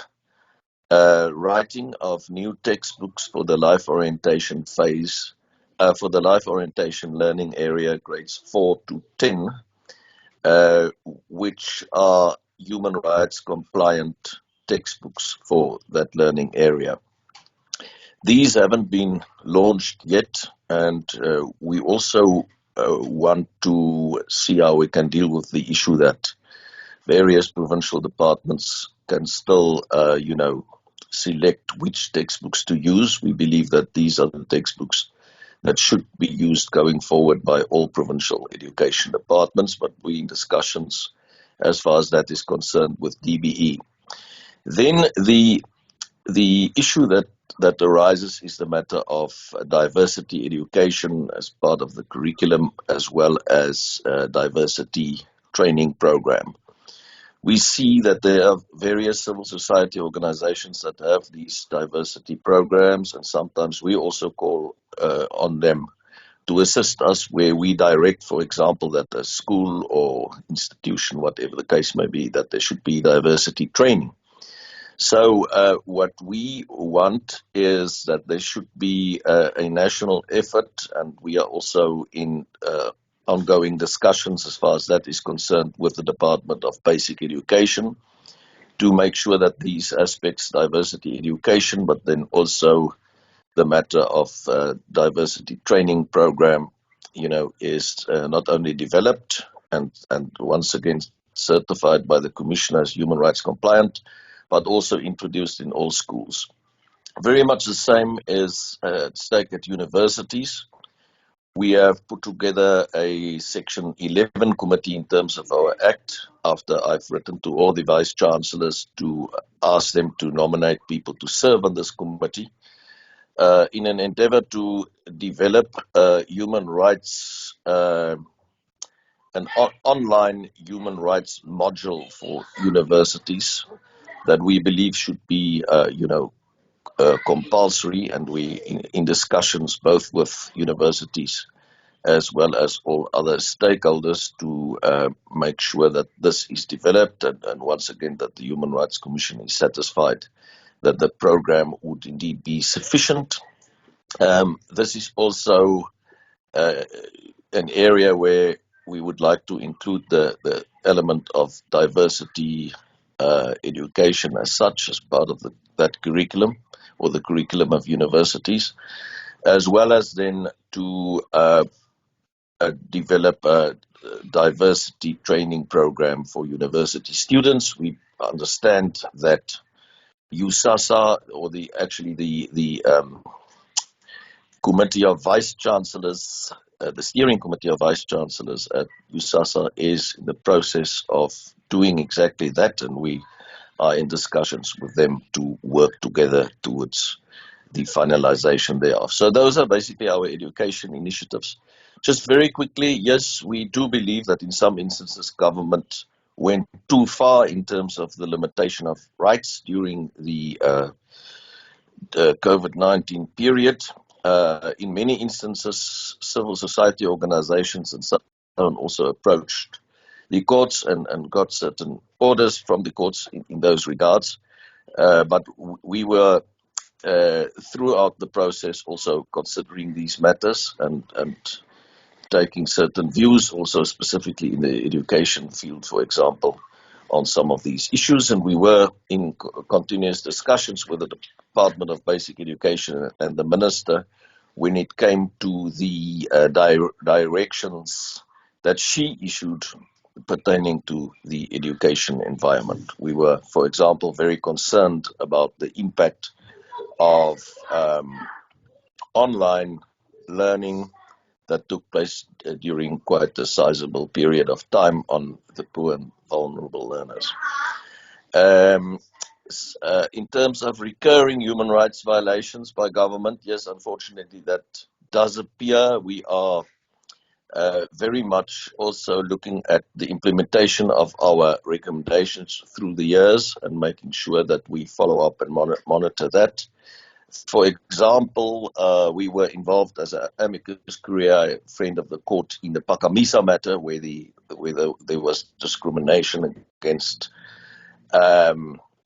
writing of new textbooks for the life orientation phase, for the life orientation learning area, grades 4 to 10, which are human rights compliant textbooks for that learning area. These haven't been launched yet, and we also want to see how we can deal with the issue that various provincial departments can still, select which textbooks to use. We believe that these are the textbooks that should be used going forward by all provincial education departments, but we're in discussions as far as that is concerned with DBE. Then the issue that arises is the matter of diversity education as part of the curriculum, as well as diversity training program. We see that there are various civil society organizations that have these diversity programs, and sometimes we also call on them to assist us where we direct, for example, that a school or institution, whatever the case may be, that there should be diversity training. So what we want is that there should be a national effort, and we are also in ongoing discussions as far as that is concerned with the Department of Basic Education to make sure that these aspects, diversity education, but then also the matter of diversity training program, is not only developed and once again certified by the Commissioner as human rights compliant, but also introduced in all schools. Very much the same is at stake at universities. We have put together a Section 11 committee in terms of our Act, after I've written to all the Vice-Chancellors to ask them to nominate people to serve on this committee, in an endeavor to develop human rights, an online human rights module for universities that we believe should be, compulsory, and we in discussions both with universities as well as all other stakeholders to make sure that this is developed, and once again that the Human Rights Commission is satisfied that the program would indeed be sufficient. This is also an area where we would like to include the element of diversity education as such as part of that curriculum, or the curriculum of universities, as well as then to develop a diversity training program for university students. We understand that USASA, or the Committee of Vice Chancellors, the Steering Committee of Vice Chancellors at USASA is in the process of doing exactly that, and we are in discussions with them to work together towards the finalization thereof. So those are basically our education initiatives. Just very quickly, yes, we do believe that in some instances government went too far in terms of the limitation of rights during the COVID-19 period. In many instances, civil society organizations and so on also approached the courts and got certain orders from the courts in those regards. But we were, throughout the process, also considering these matters and taking certain views, also specifically in the education field, for example, on some of these issues. And we were in continuous discussions with the Department of Basic Education and the Minister when it came to the directions that she issued pertaining to the education environment. We were, for example, very concerned about the impact of online learning that took place during quite a sizable period of time on the poor and vulnerable learners. In terms of recurring human rights violations by government, yes, unfortunately that does appear. We are very much also looking at the implementation of our recommendations through the years and making sure that we follow up and monitor that. For example, we were involved as an amicus curiae, friend of the court, in the Phakamisa matter, where there was discrimination against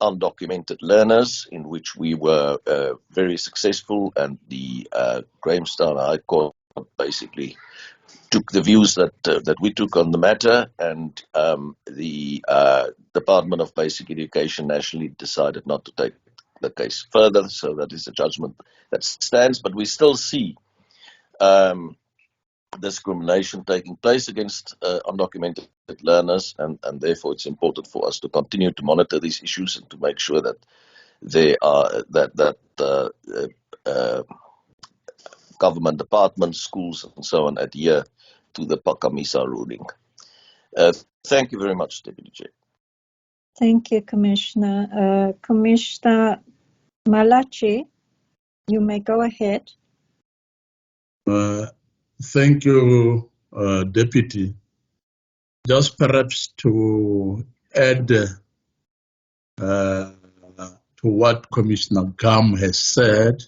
undocumented learners, in which we were very successful, and the Grahamstown High Court basically took the views that we took on the matter, and the Department of Basic Education nationally decided not to take the case further. So that is a judgment that stands, but we still see discrimination taking place against undocumented learners, and therefore it's important for us to continue to monitor these issues and to make sure that they are government departments, schools, and so on adhere to the Phakamisa ruling. Thank you very much, Deputy Chair. Thank you, Commissioner. Commissioner Malachi, you may go ahead. Thank you, Deputy. Just perhaps to add to what Commissioner Gam has said.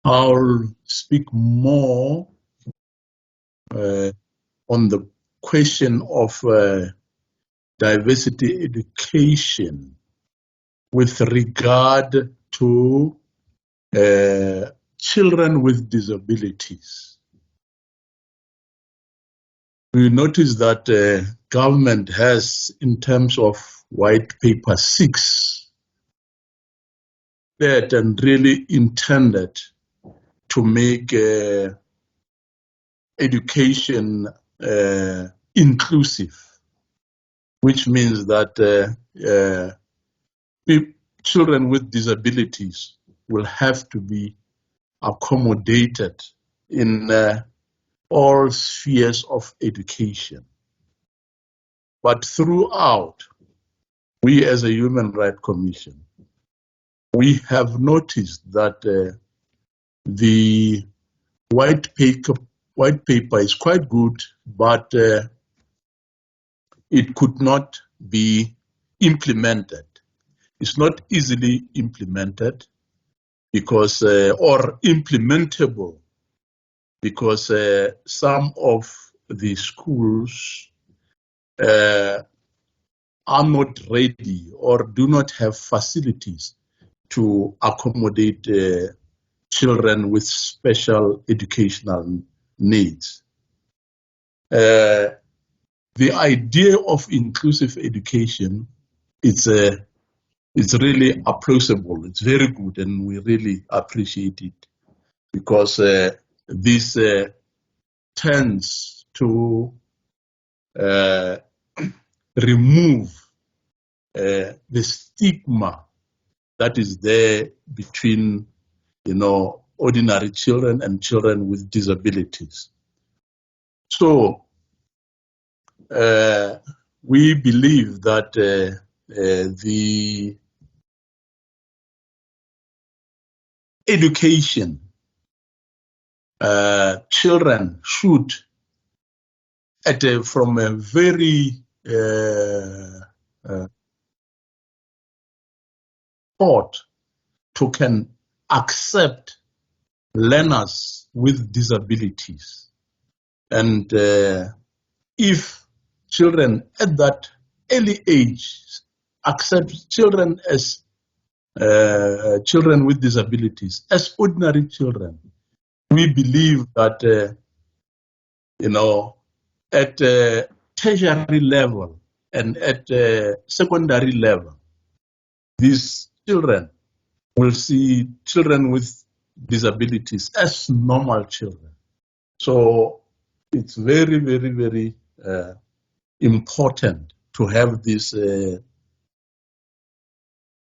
I'll speak more on the question of diversity education with regard to children with disabilities. We notice that government has, in terms of White Paper 6, that and really intended to make education inclusive, which means that children with disabilities will have to be accommodated in all spheres of education. But throughout, we as a Human Rights Commission, we have noticed that the white paper is quite good, but it could not be implemented. It's not easily implemented because, or implementable, because some of the schools are not ready or do not have facilities to accommodate children with special educational needs. The idea of inclusive education is really appreciable. It's very good, and we really appreciate it because this tends to remove the stigma that is there between, ordinary children and children with disabilities. So we believe that the education children should, from a very thought to can accept learners with disabilities. And if children at that early age accept children as children with disabilities as ordinary children, we believe that, at tertiary level and at secondary level, these children will see children with disabilities as normal children. So it's very, very, very important to have this, to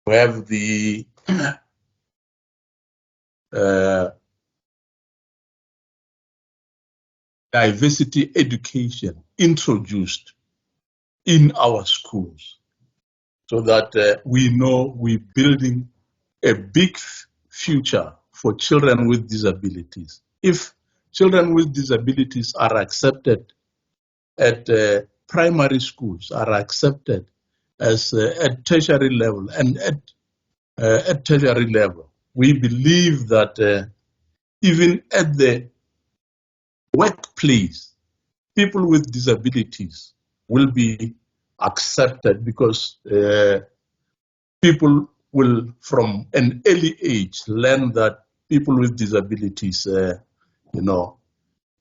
have the diversity education introduced in our schools, so that we know we're building a big future for children with disabilities. If children with disabilities are accepted at primary schools, are accepted as at tertiary level and at tertiary level, we believe that even at the workplace, people with disabilities will be accepted because people will, from an early age, learn that people with disabilities,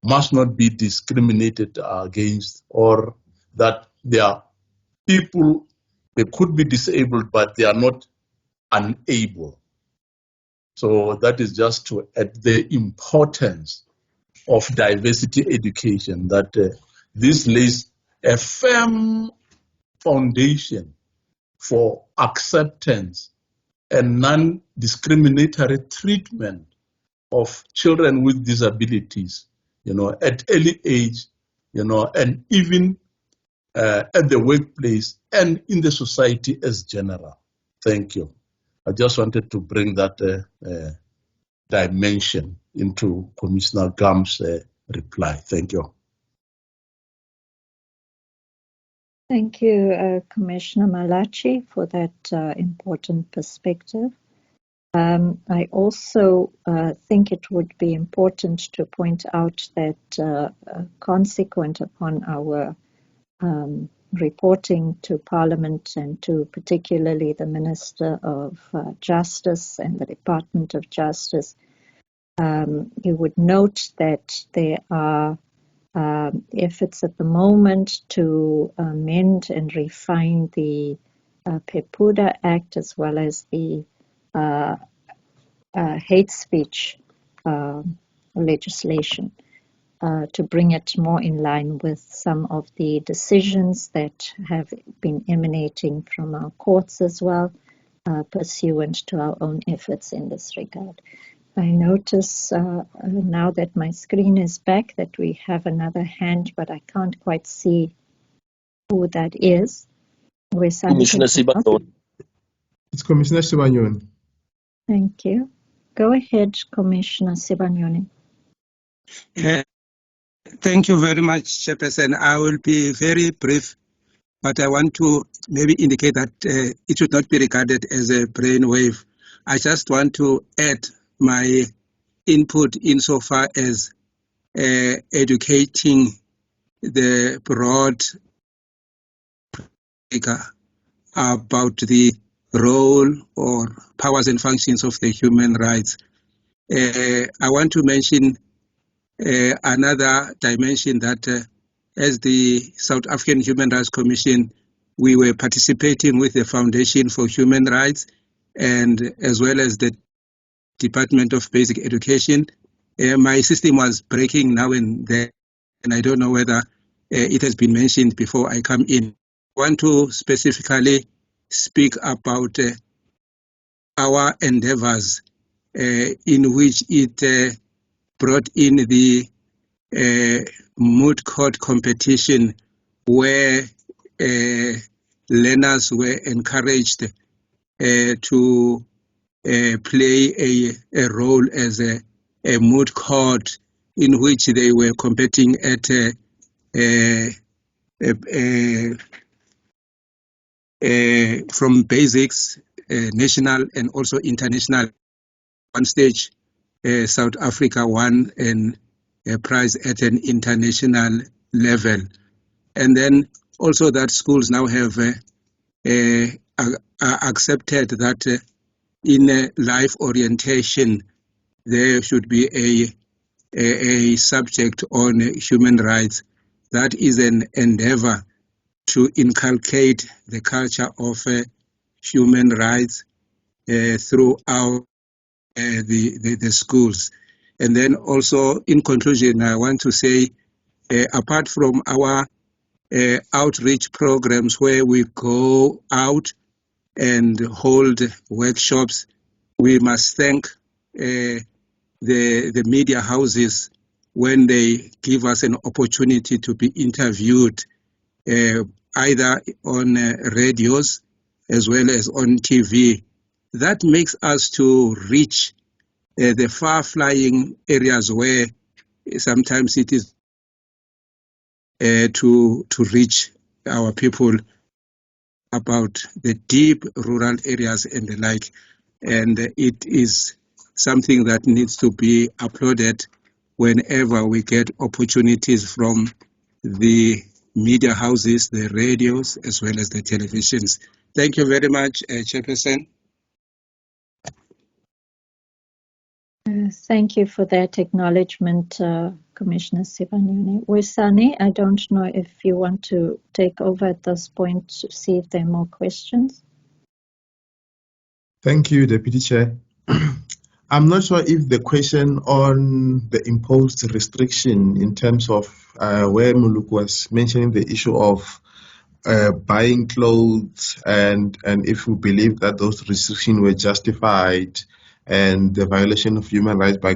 must not be discriminated against, or that they are people, they could be disabled, but they are not unable. So that is just to add the importance of diversity education, that this lays a firm foundation for acceptance and non-discriminatory treatment of children with disabilities, at early age, and even at the workplace and in the society as general. Thank you. I just wanted to bring that dimension into Commissioner Gam's reply. Thank you. Thank you, Commissioner Malachi, for that important perspective. I also think it would be important to point out that consequent upon our reporting to Parliament and to particularly the Minister of Justice and the Department of Justice, you would note that there are efforts at the moment to amend and refine the PEPUDA Act as well as the hate speech legislation to bring it more in line with some of the decisions that have been emanating from our courts as well, pursuant to our own efforts in this regard. I notice now that my screen is back that we have another hand, but I can't quite see who that is. Commissioner Sibanyoni. It's Commissioner Sibanyoni. Thank you. Go ahead, Commissioner Sibanyoni. Thank you very much, Chairperson. I will be very brief, but I want to maybe indicate that it should not be regarded as a brainwave. I just want to add my input insofar as educating the broad about the role or powers and functions of the human rights. I want to mention another dimension that as the South African Human Rights Commission, we were participating with the Foundation for Human Rights and as well as the Department of Basic Education. My system was breaking now and then, and I don't know whether it has been mentioned before I come in. I want to specifically speak about our endeavors in which it brought in the moot court competition where learners were encouraged to play a role as a moot court in which they were competing at from basics, national and also international. One stage, South Africa won a prize at an international level. And then also that schools now have accepted that in life orientation, there should be a subject on human rights. That is an endeavor to inculcate the culture of human rights throughout the schools. And then also, in conclusion, I want to say, apart from our outreach programs where we go out and hold workshops, we must thank the media houses when they give us an opportunity to be interviewed, either on radios as well as on TV. That makes us to reach the far-flying areas where sometimes it is to reach our people about the deep rural areas and the like. And it is something that needs to be applauded whenever we get opportunities from the media houses, the radios, as well as the televisions. Thank you very much, Chairperson. Thank you for that acknowledgement, Commissioner Sibanyoni. Wisani, I don't know if you want to take over at this point to see if there are more questions. Thank you, Deputy Chair. I'm not sure if the question on the imposed restriction in terms of where Muluk was mentioning the issue of buying clothes and if we believe that those restrictions were justified and the violation of human rights by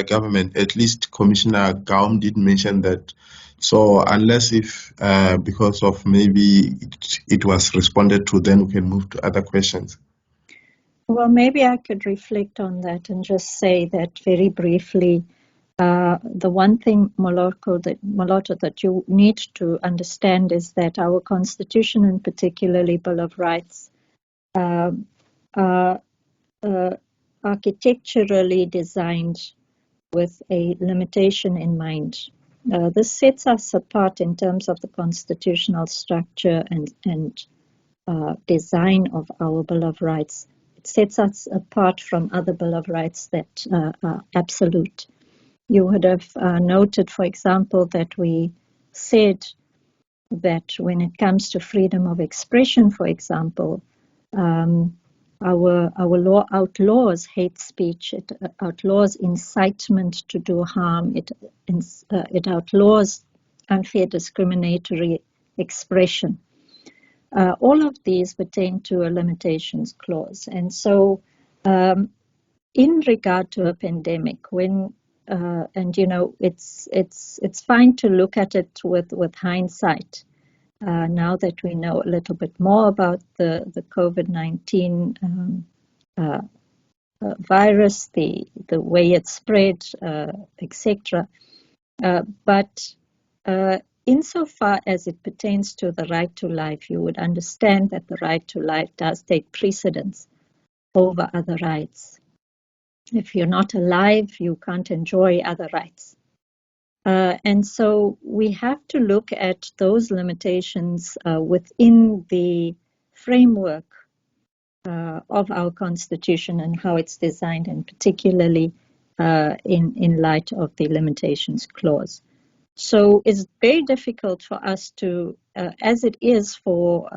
government, at least Commissioner Gaum did mention that. So unless if because of maybe it was responded to, then we can move to other questions. Well, maybe I could reflect on that and just say that very briefly, The one thing, Moloto, that you need to understand is that our Constitution, and particularly Bill of Rights, are architecturally designed with a limitation in mind. This sets us apart in terms of the constitutional structure and design of our Bill of Rights. It sets us apart from other Bill of Rights that are absolute. You would have noted, for example, that we said that when it comes to freedom of expression, for example, our law outlaws hate speech, it outlaws incitement to do harm, it outlaws unfair discriminatory expression. All of these pertain to a limitations clause. And so in regard to a pandemic, when and you know, it's fine to look at it with hindsight. Now that we know a little bit more about the COVID-19 virus, the way it spread, etc. But insofar as it pertains to the right to life, you would understand that the right to life does take precedence over other rights. If you're not alive, you can't enjoy other rights. And so we have to look at those limitations within the framework of our Constitution and how it's designed, and particularly in light of the limitations clause. So it's very difficult for us to, as it is for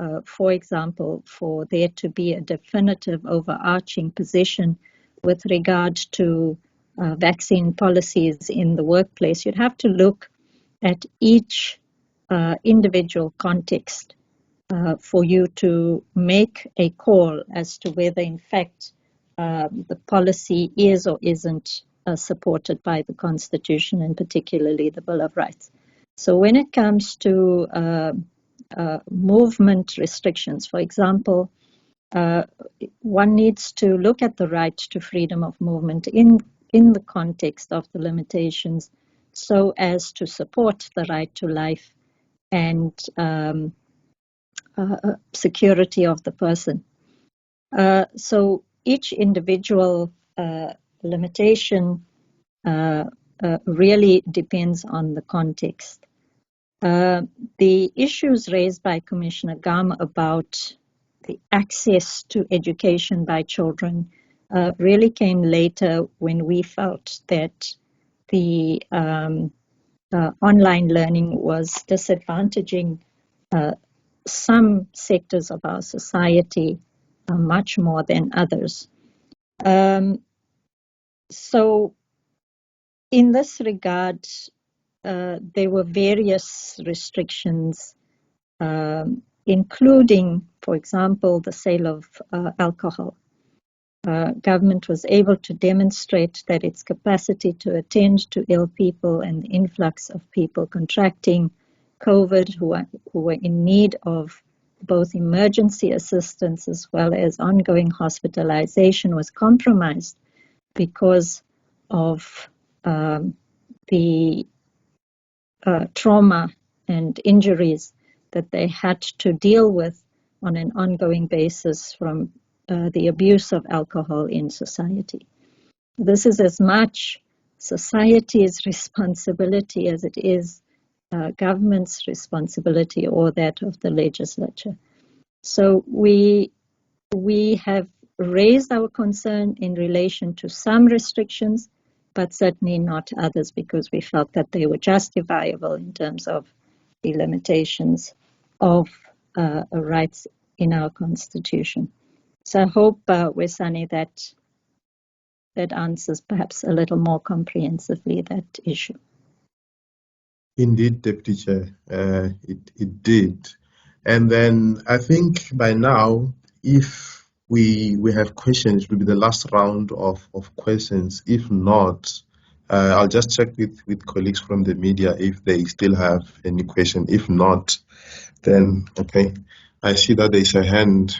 example, for there to be a definitive overarching position with regard to vaccine policies in the workplace. You'd have to look at each individual context for you to make a call as to whether, in fact, the policy is or isn't supported by the Constitution, and particularly the Bill of Rights. So when it comes to movement restrictions, for example, one needs to look at the right to freedom of movement in the context of the limitations, so as to support the right to life and security of the person. So each individual limitation really depends on the context. The issues raised by Commissioner Gama about the access to education by children really came later, when we felt that the online learning was disadvantaging some sectors of our society much more than others. So in this regard, there were various restrictions, including, for example, the sale of alcohol. Government was able to demonstrate that its capacity to attend to ill people and the influx of people contracting COVID who were in need of both emergency assistance as well as ongoing hospitalization was compromised because of the trauma and injuries that they had to deal with on an ongoing basis from the abuse of alcohol in society. This is as much society's responsibility as it is government's responsibility or that of the legislature. So we have raised our concern in relation to some restrictions, but certainly not others, because we felt that they were justifiable in terms of the limitations of rights in our Constitution. So I hope, Wesani, that answers perhaps a little more comprehensively that issue. Indeed, Deputy Chair, it did. And then I think by now, if we have questions, it will be the last round of questions. If not, I'll just check with colleagues from the media if they still have any question. If not, then, okay, I see that there's a hand.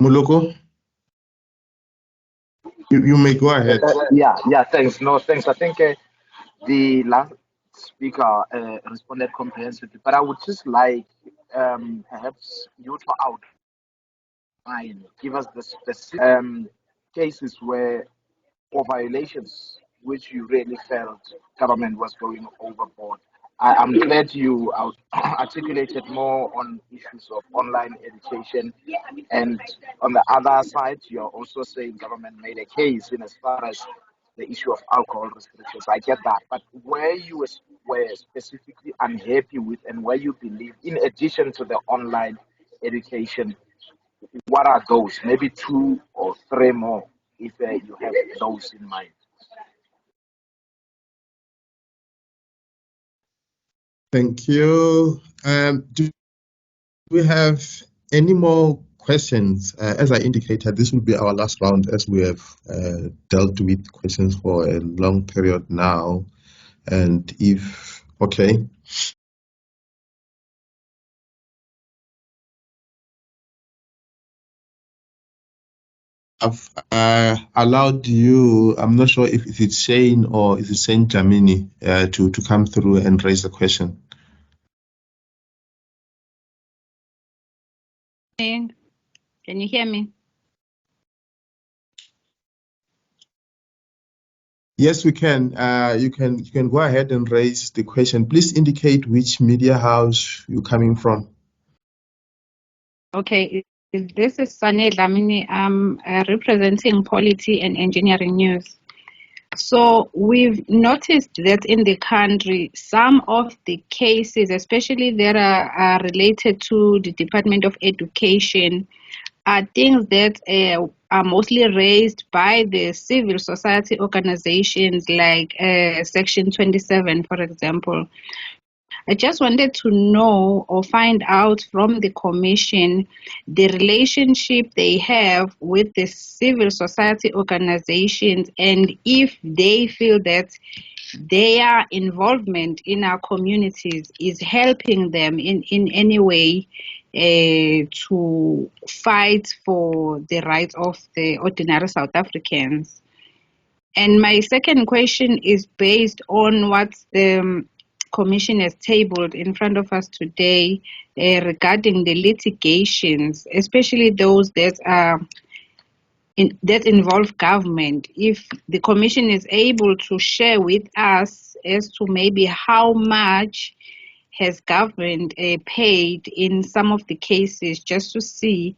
Muloko? You may go ahead. Yeah, thanks. No, thanks. I think the last speaker responded comprehensively, but I would just like perhaps you to outline, give us the specific cases where or violations which you really felt government was going overboard. I'm glad you articulated more on issues of online education, and on the other side, you're also saying government made a case in as far as the issue of alcohol restrictions. I get that, but where you were specifically unhappy with, and where you believe, in addition to the online education, what are those? Maybe two or three more, if you have those in mind. Thank you. Do we have any more questions? As I indicated, this will be our last round as we have dealt with questions for a long period now. And if, okay. I've allowed you, I'm not sure if it's Shane or is it Shane Jamini to come through and raise the question. Can you hear me? Yes, we can. You can go ahead and raise the question. Please indicate which media house you're coming from. Okay, this is Sane Dlamini. I'm representing Polity and Engineering News. So we've noticed that in the country, some of the cases, especially that are related to the Department of Education, are things that are mostly raised by the civil society organizations like Section 27, for example. I just wanted to know or find out from the Commission the relationship they have with the civil society organizations, and if they feel that their involvement in our communities is helping them in any way to fight for the rights of the ordinary South Africans. And my second question is based on what the Commission has tabled in front of us today regarding the litigations, especially those that are that involve government. If the Commission is able to share with us as to maybe how much has government paid in some of the cases, just to see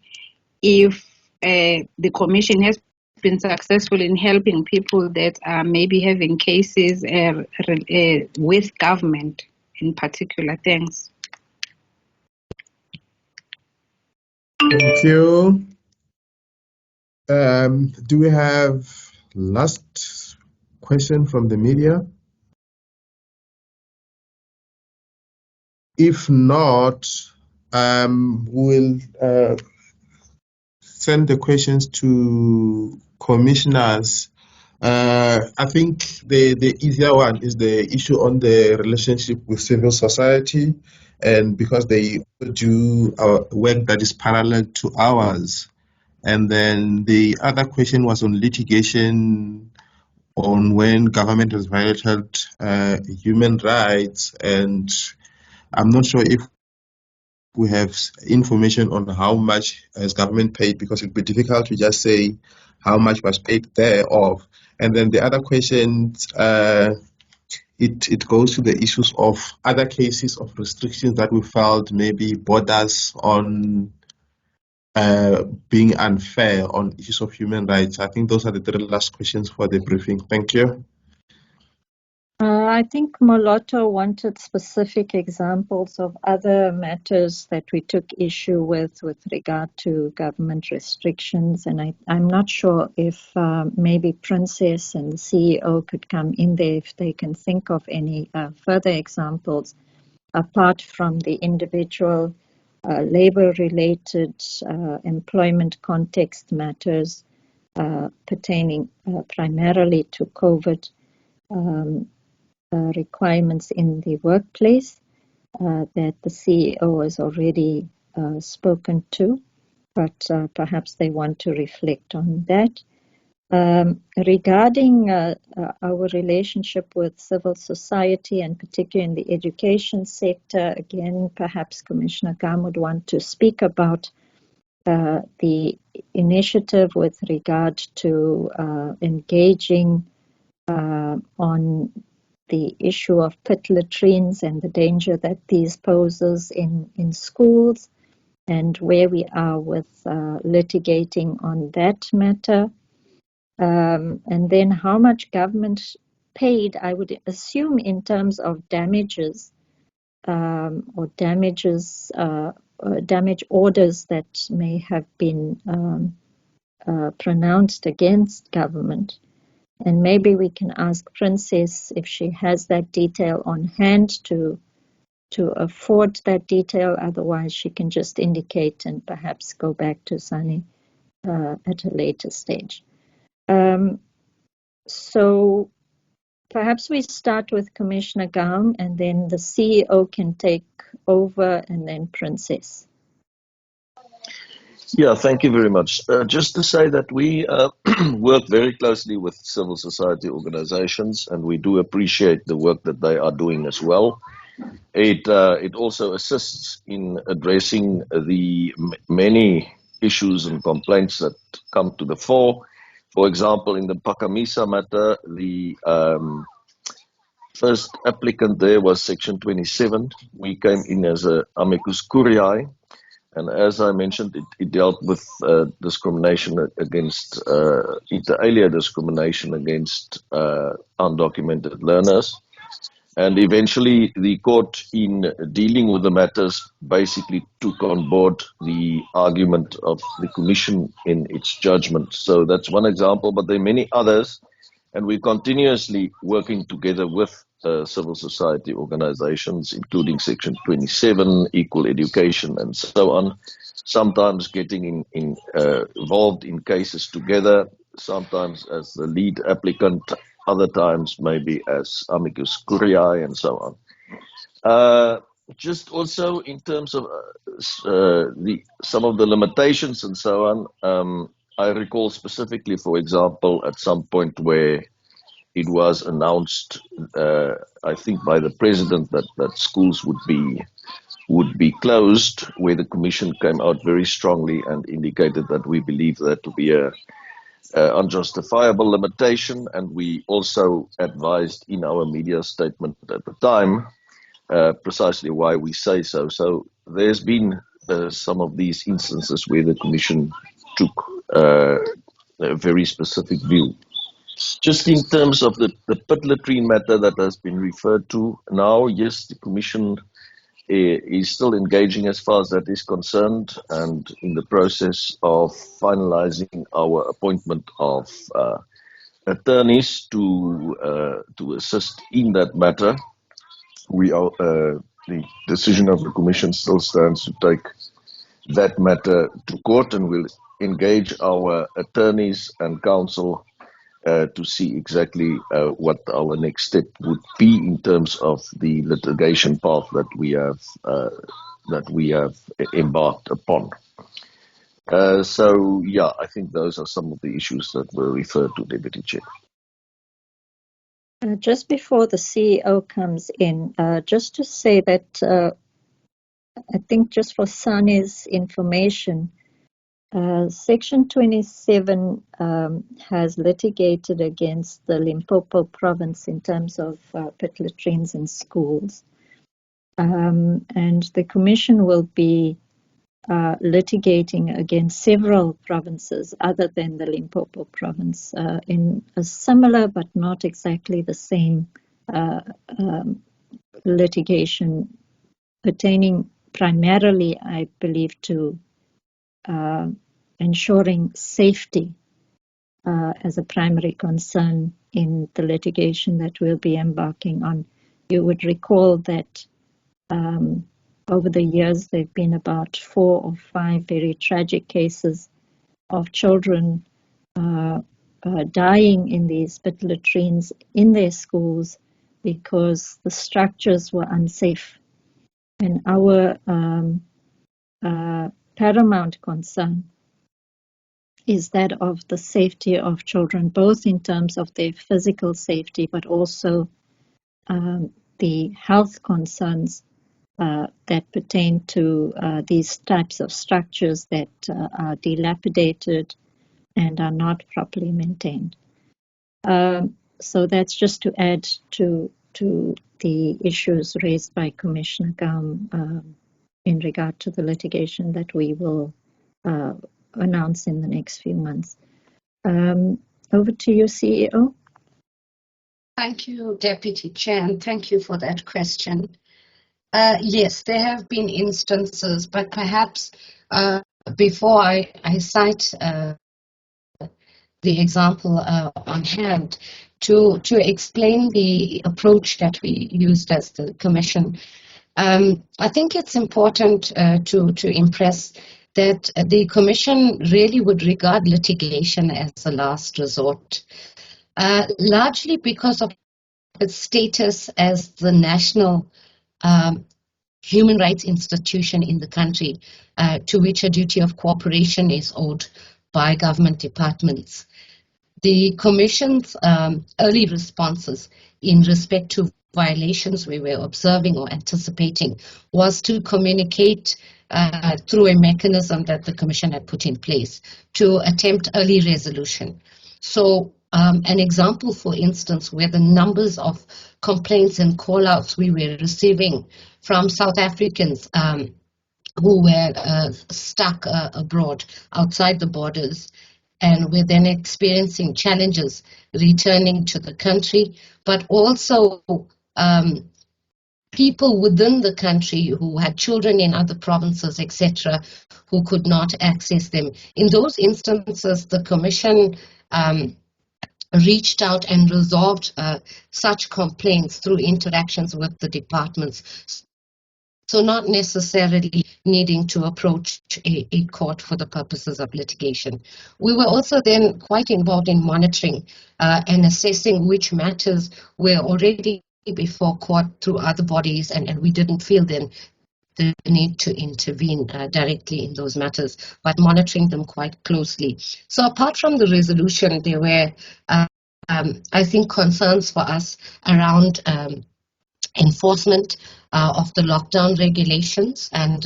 if the Commission has been successful in helping people that are maybe having cases with government in particular. Thanks. Thank you. Do we have last question from the media? If not, we'll send the questions to commissioners. I think the easier one is the issue on the relationship with civil society, and because they do work that is parallel to ours. And then the other question was on litigation, on when government has violated human rights, and I'm not sure if we have information on how much has government paid, because it would be difficult to just say how much was paid thereof. And then the other questions, it goes to the issues of other cases of restrictions that we felt maybe borders on being unfair on issues of human rights. I think those are the three last questions for the briefing. Thank you. I think Moloto wanted specific examples of other matters that we took issue with regard to government restrictions. And I'm not sure if maybe Princess and the CEO could come in there if they can think of any further examples apart from the individual labor-related employment context matters pertaining primarily to COVID requirements in the workplace that the CEO has already spoken to, but perhaps they want to reflect on that. Regarding our relationship with civil society, and particularly in the education sector, again, perhaps Commissioner Gam would want to speak about the initiative with regard to engaging on the issue of pit latrines and the danger that these poses in schools, and where we are with litigating on that matter. And then how much government paid, I would assume, in terms of damages or damage orders that may have been pronounced against government. And maybe we can ask Princess if she has that detail on hand to afford that detail. Otherwise, she can just indicate and perhaps go back to Sunny at a later stage. So perhaps we start with Commissioner Gam, and then the CEO can take over, and then Princess. Yeah, thank you very much. Just to say that we work very closely with civil society organizations, and we do appreciate the work that they are doing as well. It also assists in addressing the many issues and complaints that come to the fore. For example, in the Phakamisa matter, the first applicant there was Section 27. We came in as a amicus curiae, and as I mentioned, it dealt with discrimination against, inter alia discrimination against undocumented learners. And eventually the court, in dealing with the matters, basically took on board the argument of the Commission in its judgment. So that's one example, but there are many others, and we're continuously working together with civil society organizations, including Section 27, equal education, and so on, sometimes getting involved in cases together, sometimes as the lead applicant, other times maybe as amicus curiae, and so on. Just also in terms of some of the limitations and so on, I recall specifically, for example, at some point where it was announced, I think by the president, that schools would be closed, where the Commission came out very strongly and indicated that we believe that to be a unjustifiable limitation, and we also advised in our media statement at the time precisely why we say so. So there's been some of these instances where the Commission took a very specific view. Just in terms of the pit latrine matter that has been referred to now, yes, the Commission is still engaging as far as that is concerned, and in the process of finalizing our appointment of attorneys to assist in that matter. We are the decision of the Commission still stands to take that matter to court, and we'll engage our attorneys and counsel to see exactly what our next step would be in terms of the litigation path that we have embarked upon. So, yeah, I think those are some of the issues that were referred to, Deputy Chair. Just before the CEO comes in, just to say that I think just for Sunny's information, Section 27 has litigated against the Limpopo province in terms of pit latrines in schools. And the Commission will be litigating against several provinces other than the Limpopo province in a similar but not exactly the same litigation pertaining primarily, I believe, to ensuring safety as a primary concern in the litigation that we'll be embarking on. You would recall that over the years there have been about 4 or 5 very tragic cases of children dying in these pit latrines in their schools because the structures were unsafe. And our paramount concern is that of the safety of children, both in terms of their physical safety, but also the health concerns that pertain to these types of structures that are dilapidated and are not properly maintained. So that's just to add to the issues raised by Commissioner Gam in regard to the litigation that we will announce in the next few months. Over to you, CEO. Thank you, Deputy Chair, and thank you for that question. Yes, there have been instances, but perhaps before I cite the example on hand, to explain the approach that we used as the Commission, I think it's important to impress that the Commission really would regard litigation as a last resort, largely because of its status as the national human rights institution in the country, to which a duty of cooperation is owed by government departments. The Commission's early responses in respect to violations we were observing or anticipating was to communicate through a mechanism that the Commission had put in place to attempt early resolution. So an example, for instance, where the numbers of complaints and call-outs we were receiving from South Africans who were stuck abroad, outside the borders, and were then experiencing challenges returning to the country, but also people within the country who had children in other provinces, etc., who could not access them. In those instances, the Commission reached out and resolved such complaints through interactions with the departments. So not necessarily needing to approach a court for the purposes of litigation. We were also then quite involved in monitoring and assessing which matters were already before court through other bodies, and we didn't feel then the need to intervene directly in those matters, but monitoring them quite closely. So apart from the resolution, there were, I think, concerns for us around enforcement of the lockdown regulations and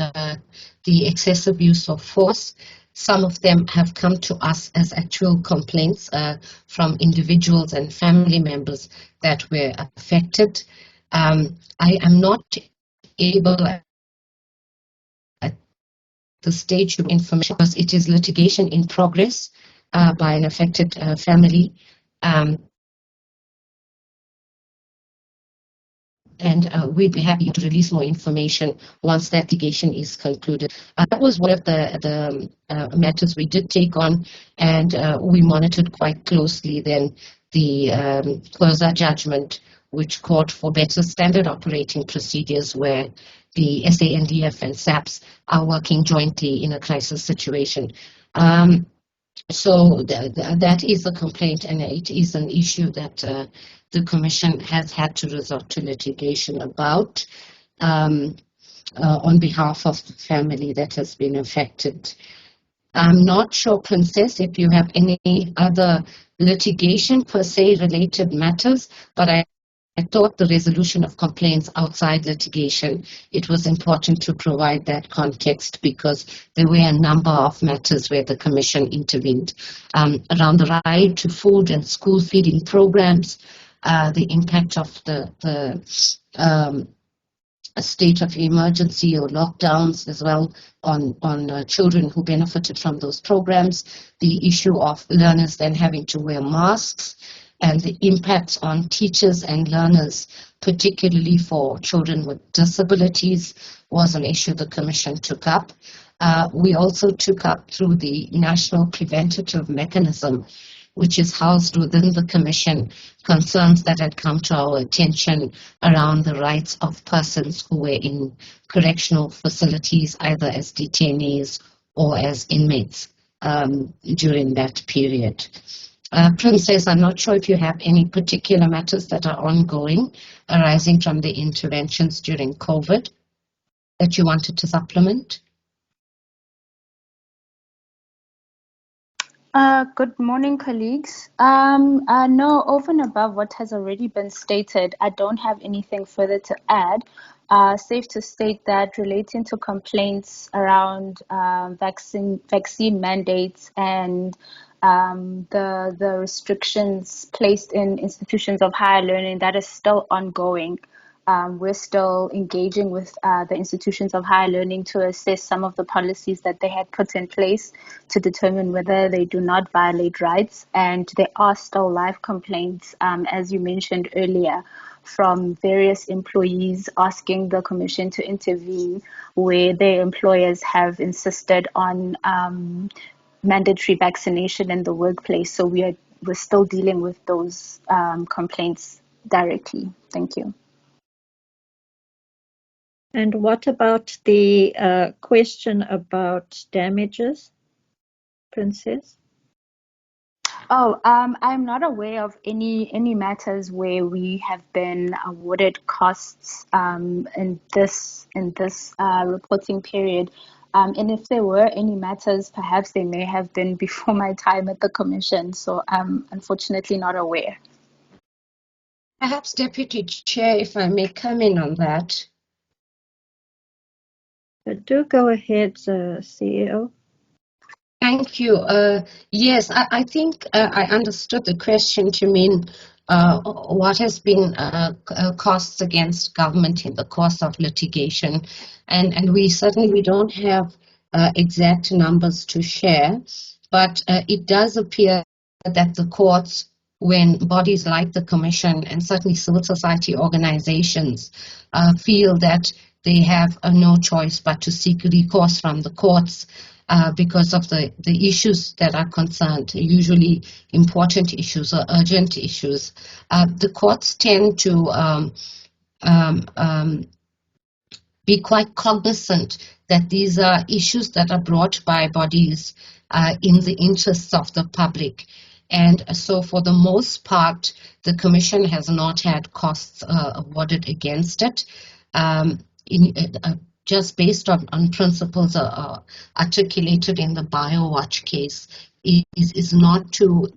the excessive use of force. Some of them have come to us as actual complaints from individuals and family members that were affected. I am not able at the stage of information because it is litigation in progress by an affected family. And we'd be happy to release more information once that litigation is concluded. That was one of the matters we did take on, and we monitored quite closely then the Xhosa judgment, which called for better standard operating procedures where the SANDF and SAPS are working jointly in a crisis situation. So that is a complaint, and it is an issue that the Commission has had to resort to litigation about on behalf of the family that has been affected. I'm not sure, Princess, if you have any other litigation per se related matters, but I thought the resolution of complaints outside litigation, it was important to provide that context because there were a number of matters where the Commission intervened around the right to food and school feeding programs, the impact of the state of emergency or lockdowns as well on children who benefited from those programs, the issue of learners then having to wear masks, and the impacts on teachers and learners, particularly for children with disabilities, was an issue the Commission took up. We also took up through the National Preventative Mechanism, which is housed within the Commission, concerns that had come to our attention around the rights of persons who were in correctional facilities, either as detainees or as inmates during that period. Princess, I'm not sure if you have any particular matters that are ongoing arising from the interventions during COVID that you wanted to supplement. Good morning, colleagues. No, over and above what has already been stated, I don't have anything further to add. Safe to state that relating to complaints around vaccine mandates and the restrictions placed in institutions of higher learning, that is still ongoing. We're still engaging with the institutions of higher learning to assess some of the policies that they had put in place to determine whether they do not violate rights. And there are still live complaints, as you mentioned earlier, from various employees asking the Commission to intervene where their employers have insisted on mandatory vaccination in the workplace. So we're still dealing with those complaints directly. Thank you. And what about the question about damages, Princess? Oh, I'm not aware of any matters where we have been awarded costs in this reporting period. And if there were any matters, perhaps they may have been before my time at the Commission. So I'm unfortunately not aware. Perhaps, Deputy Chair, if I may come in on that. Do go ahead, CEO. Thank you. Yes, I think I understood the question to mean what has been costs against government in the course of litigation, and we certainly don't have exact numbers to share, but it does appear that the courts, when bodies like the Commission and certainly civil society organizations feel that they have no choice but to seek recourse from the courts because of the issues that are concerned, usually important issues or urgent issues. The courts tend to be quite cognizant that these are issues that are brought by bodies in the interests of the public. And so for the most part, the Commission has not had costs awarded against it. Just based on principles articulated in the BioWatch case, is not to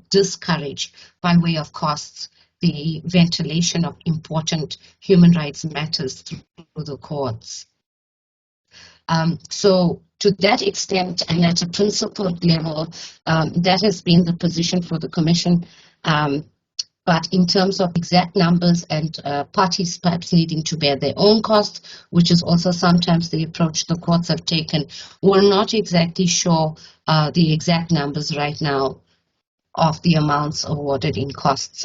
discourage, by way of costs, the ventilation of important human rights matters through the courts. So to that extent, and at a principled level, that has been the position for the Commission. But in terms of exact numbers and parties perhaps needing to bear their own costs, which is also sometimes the approach the courts have taken, we're not exactly sure the exact numbers right now of the amounts awarded in costs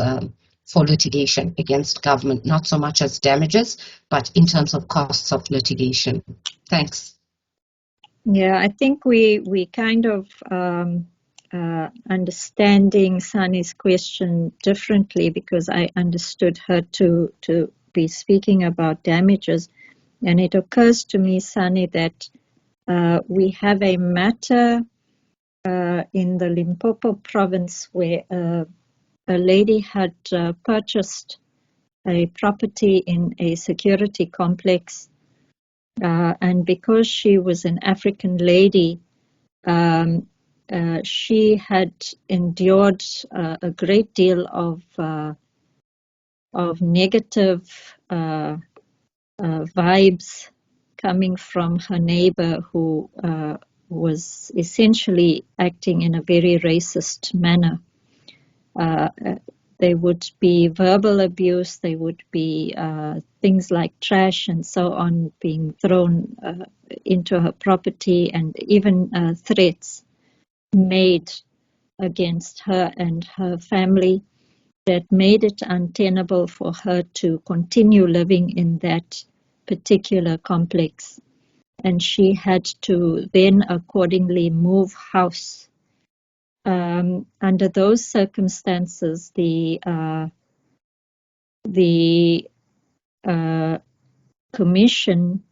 for litigation against government, not so much as damages, but in terms of costs of litigation. Thanks. Yeah, I think we kind of understanding Sunny's question differently, because I understood her to be speaking about damages. And it occurs to me, Sunny, that we have a matter in the Limpopo province where a lady had purchased a property in a security complex, and because she was an African lady, she had endured a great deal of negative vibes coming from her neighbor, who was essentially acting in a very racist manner. There would be verbal abuse, there would be things like trash and so on being thrown into her property, and even threats made against her and her family that made it untenable for her to continue living in that particular complex. And she had to then accordingly move house. Under those circumstances, the Commission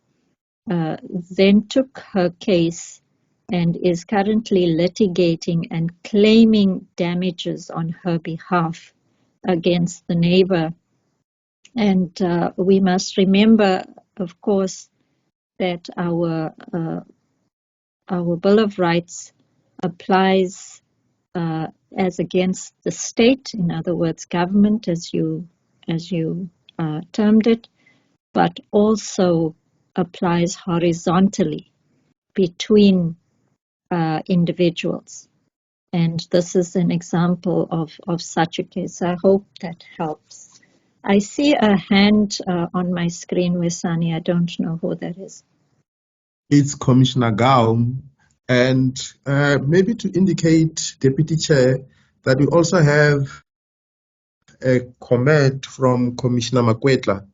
then took her case and is currently litigating and claiming damages on her behalf against the neighbor. And we must remember, of course, that our Bill of Rights applies as against the state, in other words, government, as you termed it, but also applies horizontally between individuals. And this is an example of such a case. I hope that helps. I see a hand on my screen, Wisani. I don't know who that is. It's Commissioner Gaum. And maybe to indicate, Deputy Chair, that we also have a comment from Commissioner Makwetla,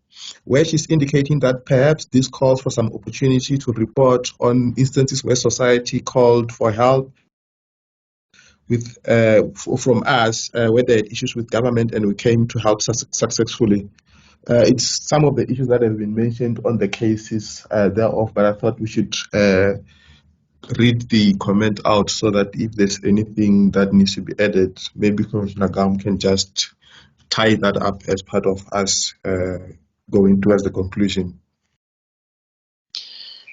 where she's indicating that perhaps this calls for some opportunity to report on instances where society called for help with from us, where there are issues with government and we came to help successfully. It's some of the issues that have been mentioned on the cases thereof, but I thought we should read the comment out so that if there's anything that needs to be added, maybe Commissioner Gam can just tie that up as part of us going towards the conclusion.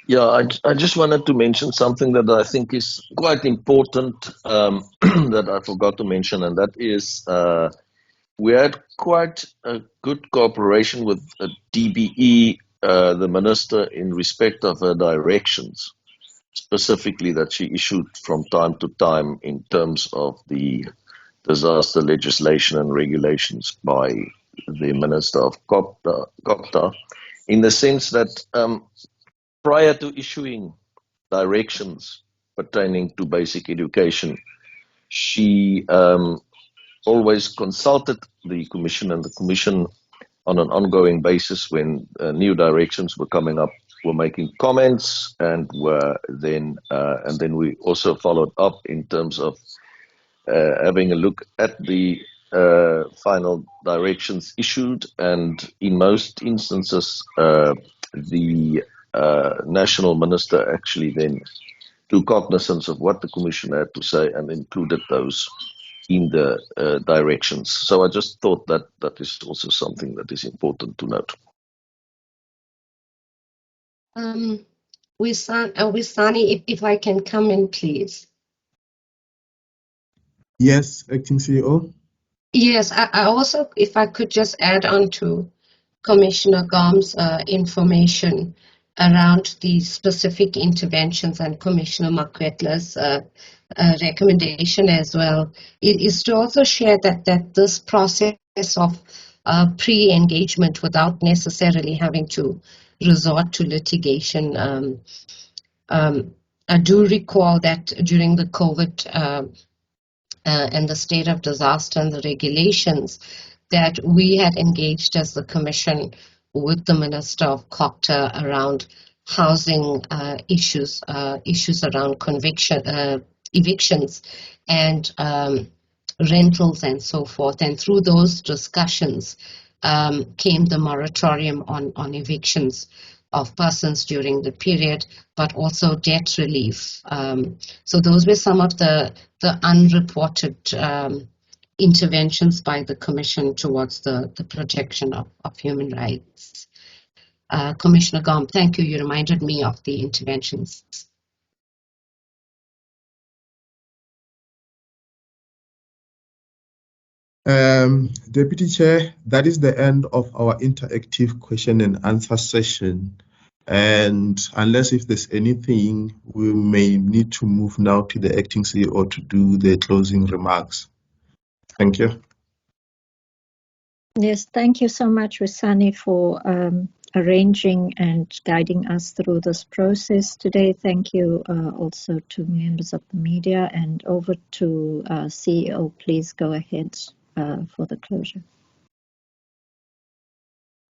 Yeah, I just wanted to mention something that I think is quite important that I forgot to mention, and that is we had quite a good cooperation with DBE, the minister, in respect of her directions, specifically that she issued from time to time in terms of the disaster legislation and regulations by the Minister of COPTA, in the sense that prior to issuing directions pertaining to basic education, she always consulted the Commission, and the Commission on an ongoing basis when new directions were coming up were making comments and then we also followed up in terms of having a look at the final directions issued, and in most instances the national minister actually then took cognizance of what the Commission had to say and included those in the directions. So I just thought that that is also something that is important to note. Wisani, if I can come in, please. Yes, Acting CEO. Yes, I also, if I could just add on to Commissioner Gom's information around the specific interventions and Commissioner Makwetla's recommendation as well, it is to also share that this process of pre-engagement without necessarily having to resort to litigation. I do recall that during the COVID and the state of disaster and the regulations, that we had engaged as the Commission with the Minister of COPTA around housing issues around evictions and rentals and so forth. And through those discussions came the moratorium on evictions of persons during the period, but also debt relief. So those were some of the unreported interventions by the Commission towards the protection of human rights. Commissioner Gom, thank you. You reminded me of the interventions. Deputy Chair, that is the end of our interactive question and answer session. And unless if there's anything, we may need to move now to the Acting CEO to do the closing remarks. Thank you. Yes, thank you so much, Wisani, for arranging and guiding us through this process today. Thank you also to members of the media, and over to CEO. Please go ahead for the closure.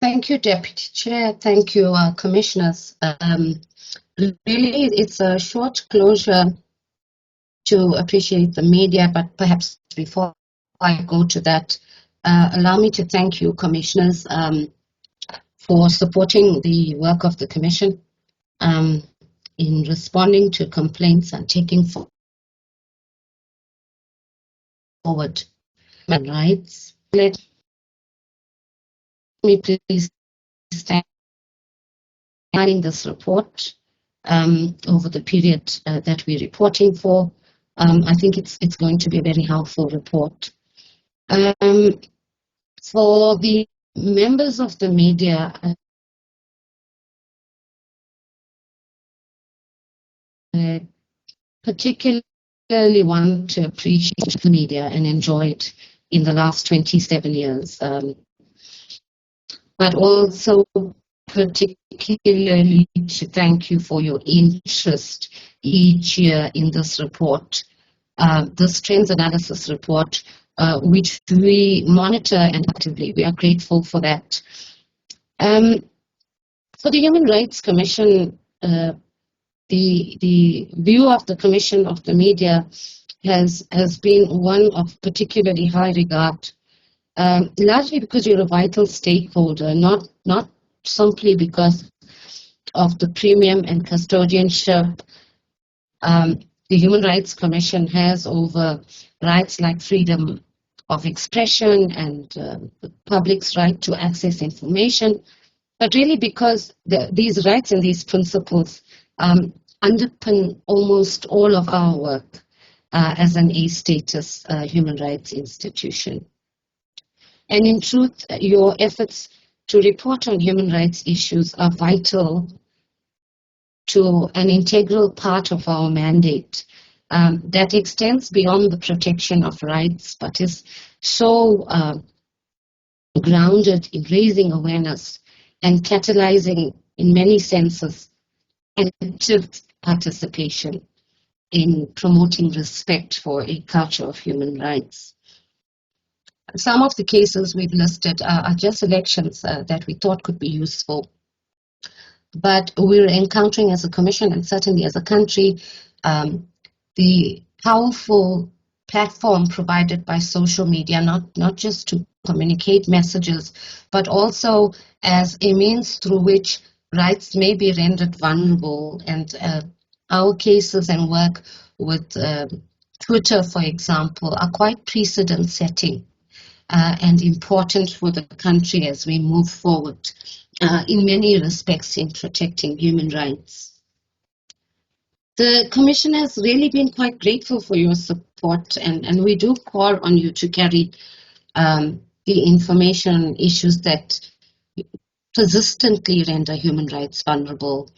Thank you, Deputy Chair. Thank you, Commissioners. Really, it's a short closure to appreciate the media, but perhaps before I go to that, allow me to thank you, Commissioners, for supporting the work of the Commission in responding to complaints and taking forward human rights. Let me please stand in this report over the period that we're reporting for. I think it's going to be a very helpful report. For the members of the media, particularly want to appreciate the media and enjoy it in the last 27 years, but also particularly to thank you for your interest each year in this report, this trends analysis report, which we monitor and actively. We are grateful for that. For the Human Rights Commission, the view of the Commission of the Media has been one of particularly high regard, largely because you're a vital stakeholder, not simply because of the premium and custodianship the Human Rights Commission has over rights like freedom of expression and the public's right to access information, but really because these rights and these principles underpin almost all of our work as an A-status human rights institution. And in truth, your efforts to report on human rights issues are vital to an integral part of our mandate that extends beyond the protection of rights, but is so grounded in raising awareness and catalyzing, in many senses, active participation in promoting respect for a culture of human rights. Some of the cases we've listed are just selections that we thought could be useful. But we're encountering as a commission and certainly as a country the powerful platform provided by social media, not just to communicate messages, but also as a means through which rights may be rendered vulnerable. And our cases and work with Twitter, for example, are quite precedent setting and important for the country as we move forward in many respects in protecting human rights. The Commission has really been quite grateful for your support, and we do call on you to carry the information issues that persistently render human rights vulnerable.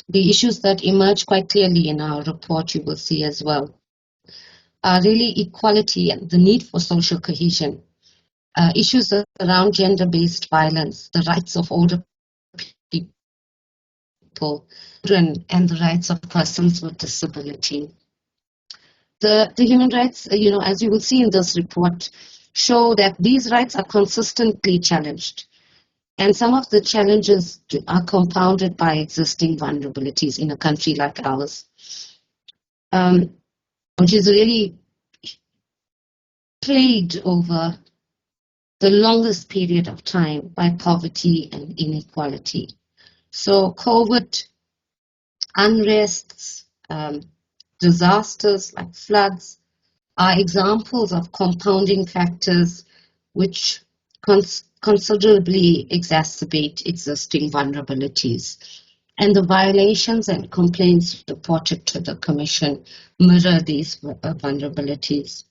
The issues that emerge quite clearly in our report, you will see as well, are really equality and the need for social cohesion. Issues around gender-based violence, the rights of older people, children, and the rights of persons with disability. The human rights, as you will see in this report, show that these rights are consistently challenged. And some of the challenges are compounded by existing vulnerabilities in a country like ours, which is really plagued over the longest period of time by poverty and inequality. So COVID, unrests, disasters like floods are examples of compounding factors which considerably exacerbate existing vulnerabilities. And the violations and complaints reported to the Commission mirror these vulnerabilities.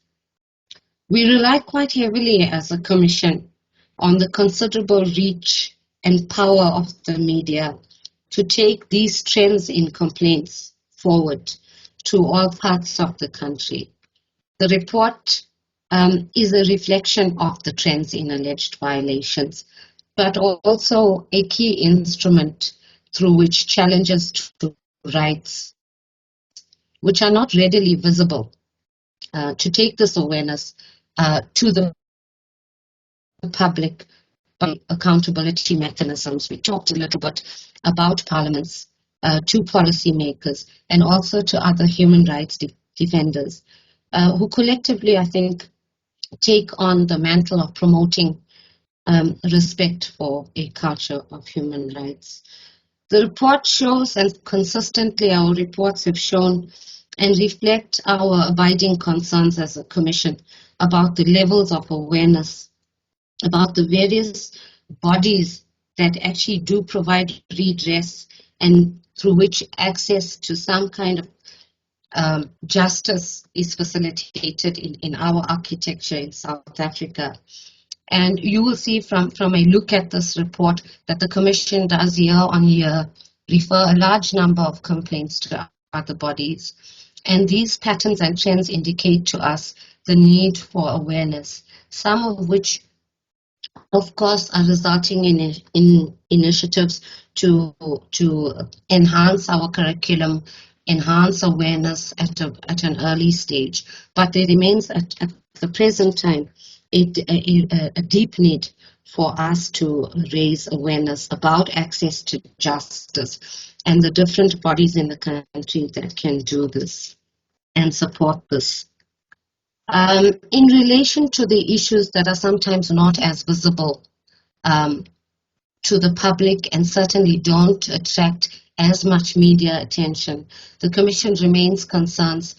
We rely quite heavily as a Commission on the considerable reach and power of the media to take these trends in complaints forward to all parts of the country. The report is a reflection of the trends in alleged violations, but also a key instrument through which challenges to rights, which are not readily visible, to take this awareness to the public by accountability mechanisms. We talked a little bit about parliaments, to policymakers, and also to other human rights defenders, who collectively, I think, take on the mantle of promoting respect for a culture of human rights. The report shows, and consistently our reports have shown and reflect our abiding concerns as a Commission about the levels of awareness, about the various bodies that actually do provide redress and through which access to some kind of justice is facilitated in our architecture in South Africa. And you will see from a look at this report that the Commission does year on year refer a large number of complaints to other bodies. And these patterns and trends indicate to us the need for awareness, some of which, of course, are resulting in initiatives to enhance our curriculum, enhance awareness at an early stage. But there remains at the present time a deep need for us to raise awareness about access to justice and the different bodies in the country that can do this and support this. In relation to the issues that are sometimes not as visible to the public and certainly don't attract as much media attention, the Commission remains concerned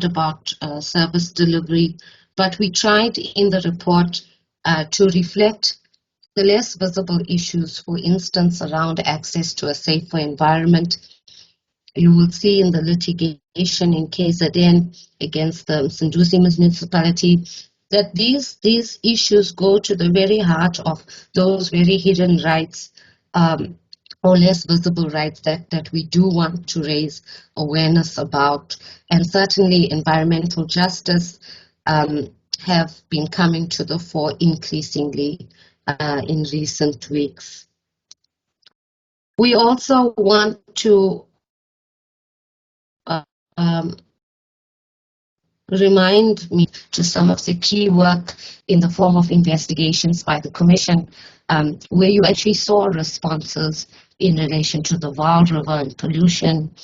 about service delivery, but we tried in the report to reflect the less visible issues, for instance, around access to a safer environment. You will see in the litigation in KZN against the Msunduzi municipality that these issues go to the very heart of those very hidden rights or less visible rights that we do want to raise awareness about. And certainly environmental justice have been coming to the fore increasingly in recent weeks. We also want to remind me to some of the key work in the form of investigations by the Commission, where you actually saw responses in relation to the Vaal River and pollution.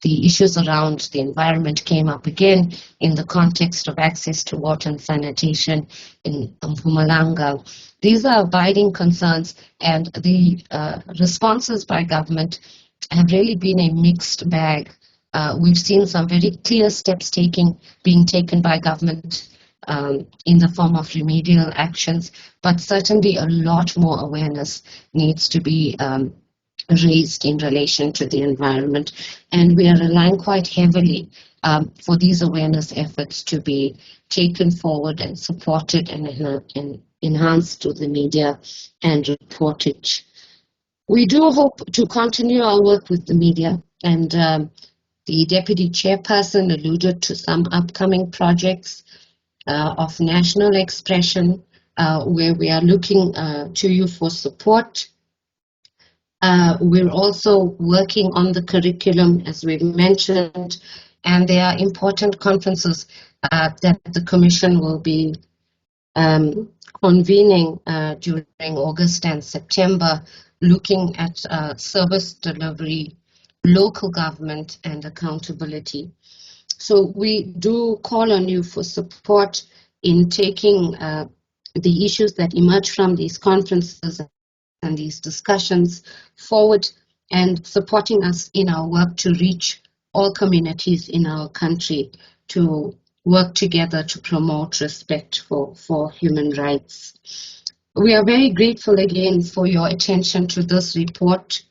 The issues around the environment came up again in the context of access to water and sanitation in Mpumalanga. These are abiding concerns, and the responses by government have really been a mixed bag. We've seen some very clear steps being taken by government in the form of remedial actions, but certainly a lot more awareness needs to be raised in relation to the environment. And we are relying quite heavily for these awareness efforts to be taken forward and supported and enhanced to the media and reportage. We do hope to continue our work with the media, and the Deputy Chairperson alluded to some upcoming projects of national expression where we are looking to you for support. We're also working on the curriculum, as we've mentioned, and there are important conferences that the Commission will be convening during August and September, looking at service delivery, local government, and accountability. So we do call on you for support in taking the issues that emerge from these conferences and these discussions forward and supporting us in our work to reach all communities in our country to work together to promote respect for human rights. We are very grateful again for your attention to this report,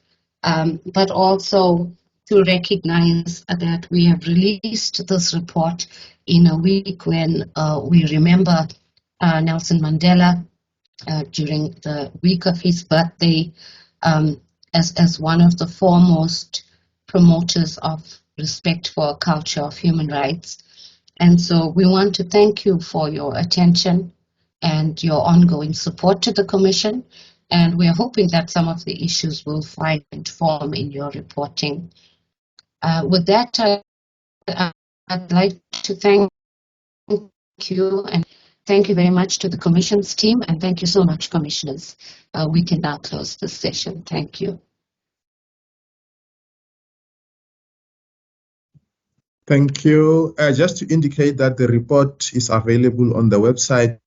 but also to recognize that we have released this report in a week when we remember Nelson Mandela during the week of his birthday as one of the foremost promoters of respect for a culture of human rights. And so we want to thank you for your attention and your ongoing support to the Commission. And we are hoping that some of the issues will find form in your reporting. With that, I'd like to thank you and thank you very much to the Commission's team, and thank you so much, Commissioners. We can now close this session. Thank you. Thank you. Just to indicate that the report is available on the website.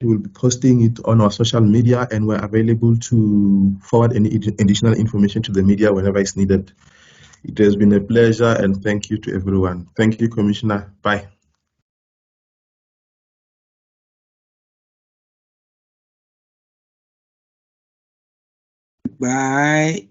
We will be posting it on our social media, and we're available to forward any additional information to the media whenever it's needed. It has been a pleasure, and thank you to everyone. Thank you, Commissioner. Bye. Bye.